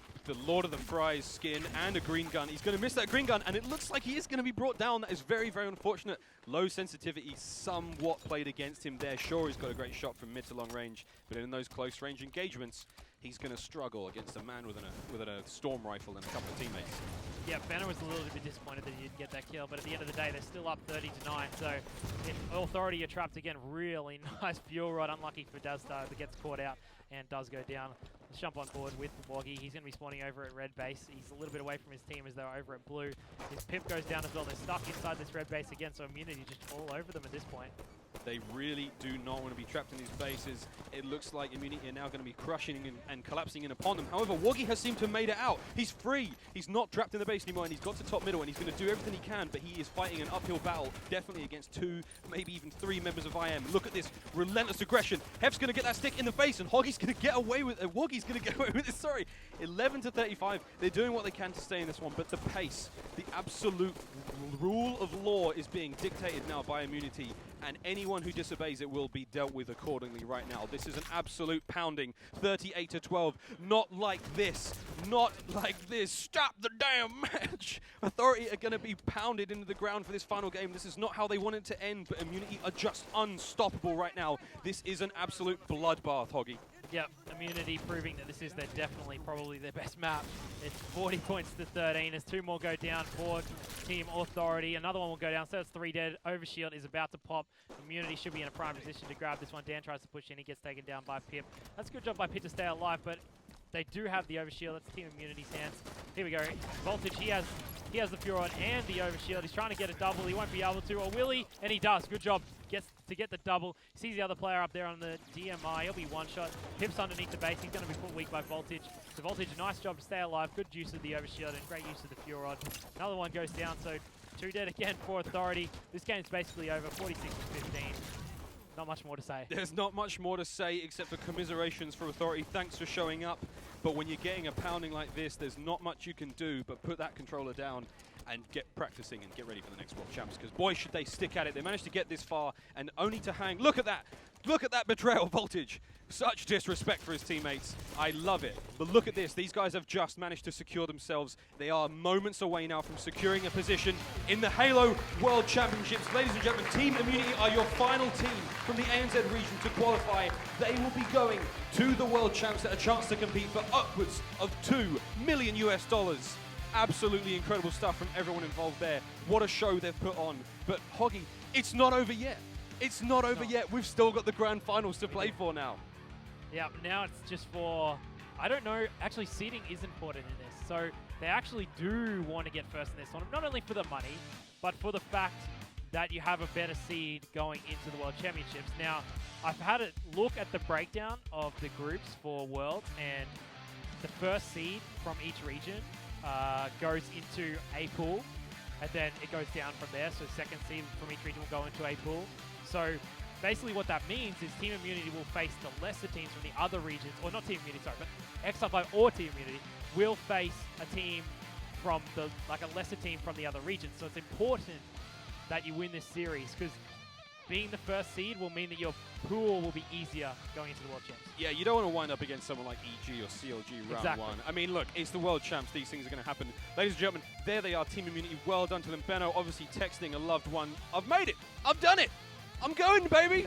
Speaker 1: Lord of the Fries skin, and a green gun. He's gonna miss that green gun, and it looks like he is gonna be brought down. That is very, very unfortunate. Low sensitivity somewhat played against him there. Sure, he's got a great shot from mid to long range, but in those close range engagements, he's going to struggle against a man with a storm rifle and a couple of teammates.
Speaker 2: Yeah, Banner was a little bit disappointed that he didn't get that kill, but at the end of the day, they're still up 30-9. So in Authority, you're trapped again. Really nice fuel rod. Unlucky for Dazstar, but gets caught out and does go down. Let's jump on board with Woggy. He's going to be spawning over at red base. He's a little bit away from his team as they're over at blue. His pip goes down as well. They're stuck inside this red base again, so Immunity just all over them at this point.
Speaker 1: They really do not want to be trapped in these bases. It looks like Immunity are now going to be crushing and collapsing in upon them. However, Woggy has seemed to have made it out. He's free. He's not trapped in the base anymore, and he's got to top middle, and he's going to do everything he can, but he is fighting an uphill battle, definitely against 2, maybe even 3 members of IM. Look at this relentless aggression. Hef's going to get that stick in the face, and Woggy's going to get away with it. Woggy's going to get away with it, sorry. 11-35. They're doing what they can to stay in this one, but the pace, the absolute rule of law is being dictated now by Immunity, and anyone who disobeys it will be dealt with accordingly right now. This is an absolute pounding, 38-12. Not like this. Not like this. Stop the damn match. Authority are going to be pounded into the ground for this final game. This is not how they want it to end, but Immunity are just unstoppable right now. This is an absolute bloodbath, Hoggy.
Speaker 2: Yep, Immunity proving that this is probably their best map. It's 40 points to 13 as 2 more go down for Team Authority. Another one will go down, so it's 3 dead. Overshield is about to pop. Immunity should be in a prime position to grab this one. Dan tries to push in, he gets taken down by Pip. That's a good job by Pip to stay alive, but they do have the Overshield. That's Team Immunity's hands. Here we go. Voltage, he has the Fury Rod and the Overshield. He's trying to get a double. He won't be able to, or will he? And he does. Good job. Gets to get the double. Sees the other player up there on the DMI. He'll be one shot. Pip's underneath the base. He's going to be put weak by Voltage. So Voltage, nice job to stay alive. Good use of the Overshield and great use of the Fury Rod. Another one goes down, so 2 dead again for Authority. This game's basically over, 46-15. Not much more to say.
Speaker 1: There's not much more to say except for commiserations for Authority. Thanks for showing up. But when you're getting a pounding like this, there's not much you can do but put that controller down and get practicing and get ready for the next World Champs. Because boy, should they stick at it. They managed to get this far and only to hang. Look at that. Look at that betrayal, Voltage. Such disrespect for his teammates. I love it. But look at this. These guys have just managed to secure themselves. They are moments away now from securing a position in the Halo World Championships. Ladies and gentlemen, Team Immunity are your final team from the ANZ region to qualify. They will be going to the World Champs at a chance to compete for upwards of $2 million. Absolutely incredible stuff from everyone involved there. What a show they've put on. But Hoggy, it's not over yet. It's not over yet. We've still got the grand finals to play for now.
Speaker 2: Yeah, now it's just for, I don't know, actually seeding is important in this. So they actually do want to get first in this one, not only for the money, but for the fact that you have a better seed going into the World Championships. Now, I've had a look at the breakdown of the groups for Worlds, and the first seed from each region goes into a pool, and then it goes down from there. So second seed from each region will go into a pool. So basically what that means is Team Immunity will face the lesser teams from the other regions, or not Team Immunity, sorry, but XR5 or Team Immunity will face a team from a lesser team from the other regions. So it's important that you win this series, because being the first seed will mean that your pool will be easier going into the World Champs.
Speaker 1: Yeah, you don't want to wind up against someone like EG or CLG round
Speaker 2: Exactly.
Speaker 1: 1. I mean, look, it's the World Champs. These things are going to happen. Ladies and gentlemen, there they are, Team Immunity. Well done to them. Benno obviously texting a loved one. I've made it. I've done it. I'm going, baby.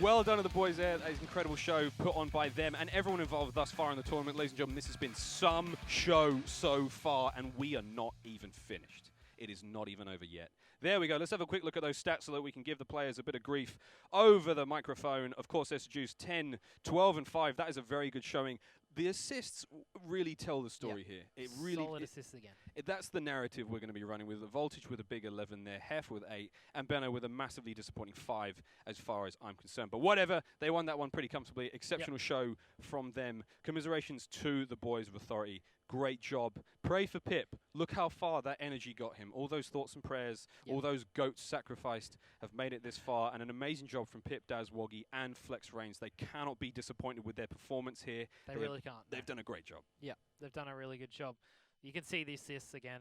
Speaker 1: Well done to the boys there. That is an incredible show put on by them and everyone involved thus far in the tournament. Ladies and gentlemen, this has been some show so far, and we are not even finished. It is not even over yet. There we go. Let's have a quick look at those stats so that we can give the players a bit of grief over the microphone. Of course, they're seduced 10, 12, and 5. That is a very good showing. The assists really tell the story here. It really
Speaker 2: Solid assists again.
Speaker 1: that's the narrative we're going to be running with. The Voltage with a big 11 there, Hef with 8, and Benno with a massively disappointing 5 as far as I'm concerned. But whatever, they won that one pretty comfortably. Exceptional show from them. Commiserations to the boys of Authority. Great job. Pray for Pip. Look how far that energy got him. All those thoughts and prayers, all those goats sacrificed have made it this far. And an amazing job from Pip, Daz, Woggy, and Flex Reigns. They cannot be disappointed with their performance here.
Speaker 2: They really can't.
Speaker 1: They've done a great job.
Speaker 2: Yeah, they've done a really good job. You can see the assists again.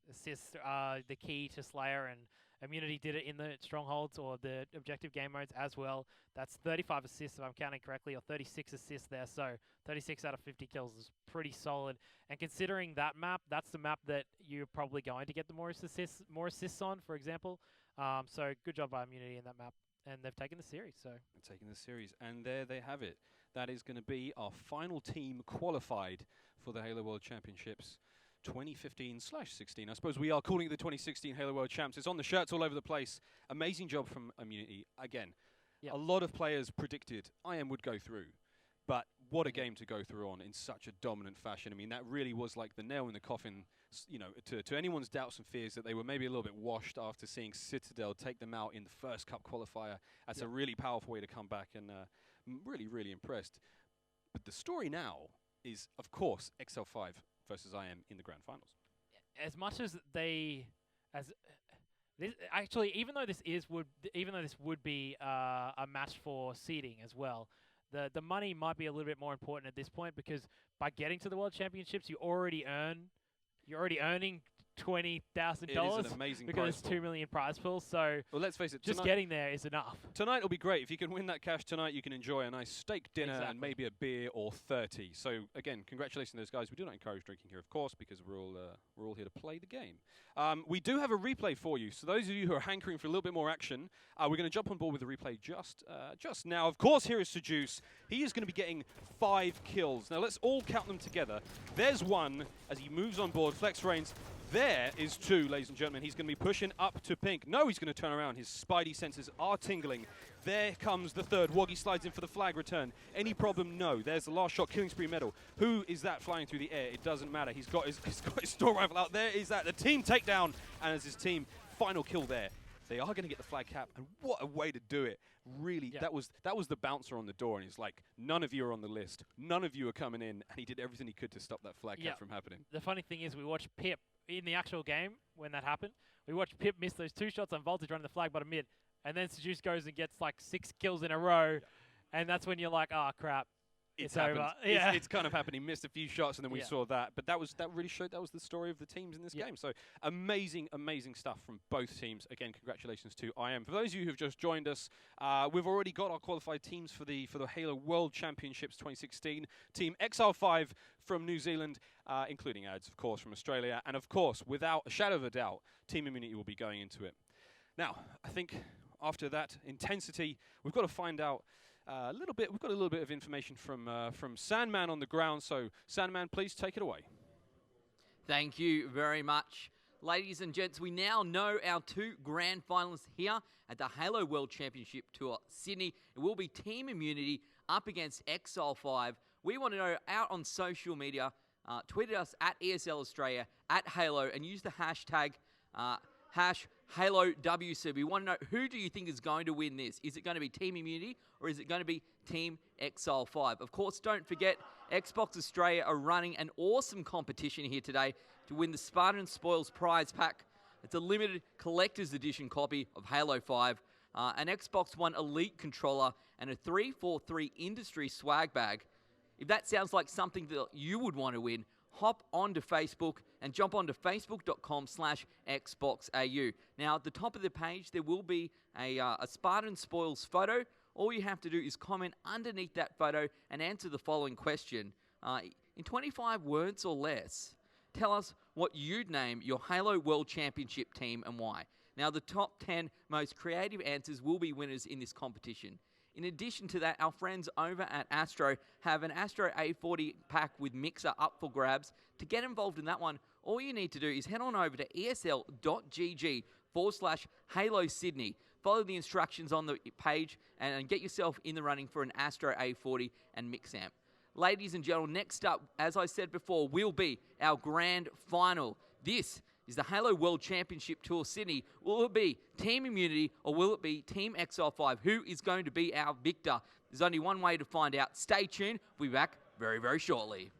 Speaker 2: Assists are the key to Slayer, and Immunity did it in the Strongholds or the objective game modes as well. That's 35 assists, if I'm counting correctly, or 36 assists there. So 36 out of 50 kills is pretty solid. And considering that map, that's the map that you're probably going to get the more assists on, for example. So good job by Immunity in that map. And they've taken the series. So
Speaker 1: They're taking the series. And there they have it. That is going to be our final team qualified for the Halo World Championships 2015/16. I suppose we are calling it the 2016 Halo World Champs. It's on the shirts all over the place. Amazing job from Immunity. Again, a lot of players predicted IM would go through. But what a game to go through on in such a dominant fashion. I mean, that really was like the nail in the coffin, you know, to anyone's doubts and fears that they were maybe a little bit washed after seeing Citadel take them out in the first Cup qualifier. That's a really powerful way to come back, and really, really impressed. But the story now is, of course, XL5 versus IM in the grand finals.
Speaker 2: as much as they, as this, actually, even though this would be a match for seeding as well, the money might be a little bit more important at this point, because by getting to the World Championships, you're already earning $20,000
Speaker 1: It is an amazing
Speaker 2: because
Speaker 1: prize
Speaker 2: it's
Speaker 1: pool.
Speaker 2: 2 million prize pool. So
Speaker 1: Well, let's face it,
Speaker 2: just getting there is enough.
Speaker 1: Tonight will be great. If you can win that cash tonight, you can enjoy a nice steak dinner and
Speaker 2: Exactly.
Speaker 1: maybe a beer or 30. So again, congratulations to those guys. We do not encourage drinking here, of course, because we're all here to play the game. We do have a replay for you. So those of you who are hankering for a little bit more action, we're going to jump on board with the replay just now. Of course, here is Seduce. He is going to be getting 5 kills. Now let's all count them together. There's 1 as he moves on board. Flex Reigns. There is 2, ladies and gentlemen. He's going to be pushing up to pink. No, he's going to turn around. His spidey senses are tingling. There comes the 3rd. Woggy slides in for the flag return. Any problem? No. There's the last shot, killing spree medal. Who is that flying through the air? It doesn't matter. He's got his store rifle out. There is that. The team takedown. And as his team, final kill there. They are going to get the flag cap, and what a way to do it. Really, that was the bouncer on the door, and he's like, none of you are on the list. None of you are coming in, and he did everything he could to stop that flag cap from happening.
Speaker 2: The funny thing is, we watched Pip in the actual game when that happened. We watched Pip miss those 2 shots on Voltage running the flag bottom mid, and then Seduce goes and gets like 6 kills in a row, and that's when you're like, oh crap, it's over. Yeah,
Speaker 1: it's kind of happened. He missed a few shots, and then we saw that. But that really showed that was the story of the teams in this game. So amazing, amazing stuff from both teams. Again, congratulations to IM. For those of you who've just joined us, we've already got our qualified teams for the Halo World Championships 2016. Team XR5 from New Zealand, including ads, of course, from Australia, and of course, without a shadow of a doubt, Team Immunity will be going into it. Now, I think after that intensity, we've got to find out. We've got a little bit of information from Sandman on the ground. So, Sandman, please take it away.
Speaker 3: Thank you very much. Ladies and gents, we now know our 2 grand finalists here at the Halo World Championship Tour Sydney. It will be Team Immunity up against Exile 5. We want to know out on social media. Tweet at us at ESL Australia, at Halo, and use the hashtag #HaloWC. We want to know, who do you think is going to win this? Is it going to be Team Immunity or is it going to be Team Exile 5? Of course, don't forget, Xbox Australia are running an awesome competition here today to win the Spartan Spoils prize pack. It's a limited collector's edition copy of Halo 5, an Xbox One Elite controller, and a 343 industry swag bag. If that sounds like something that you would want to win, hop onto Facebook and jump onto facebook.com/xboxau. Now, at the top of the page, there will be a Spartan Spoils photo. All you have to do is comment underneath that photo and answer the following question. In 25 words or less, tell us what you'd name your Halo World Championship team and why. Now, the top 10 most creative answers will be winners in this competition. In addition to that, our friends over at Astro have an Astro A40 pack with Mixer up for grabs. To get involved in that one, all you need to do is head on over to esl.gg/Halo Sydney. Follow the instructions on the page and get yourself in the running for an Astro A40 and Mixamp. Ladies and gentlemen, next up, as I said before, will be our grand final. This is the Halo World Championship Tour Sydney. Will it be Team Immunity or will it be Team XL5? Who is going to be our victor? There's only one way to find out. Stay tuned. We'll be back very, very shortly.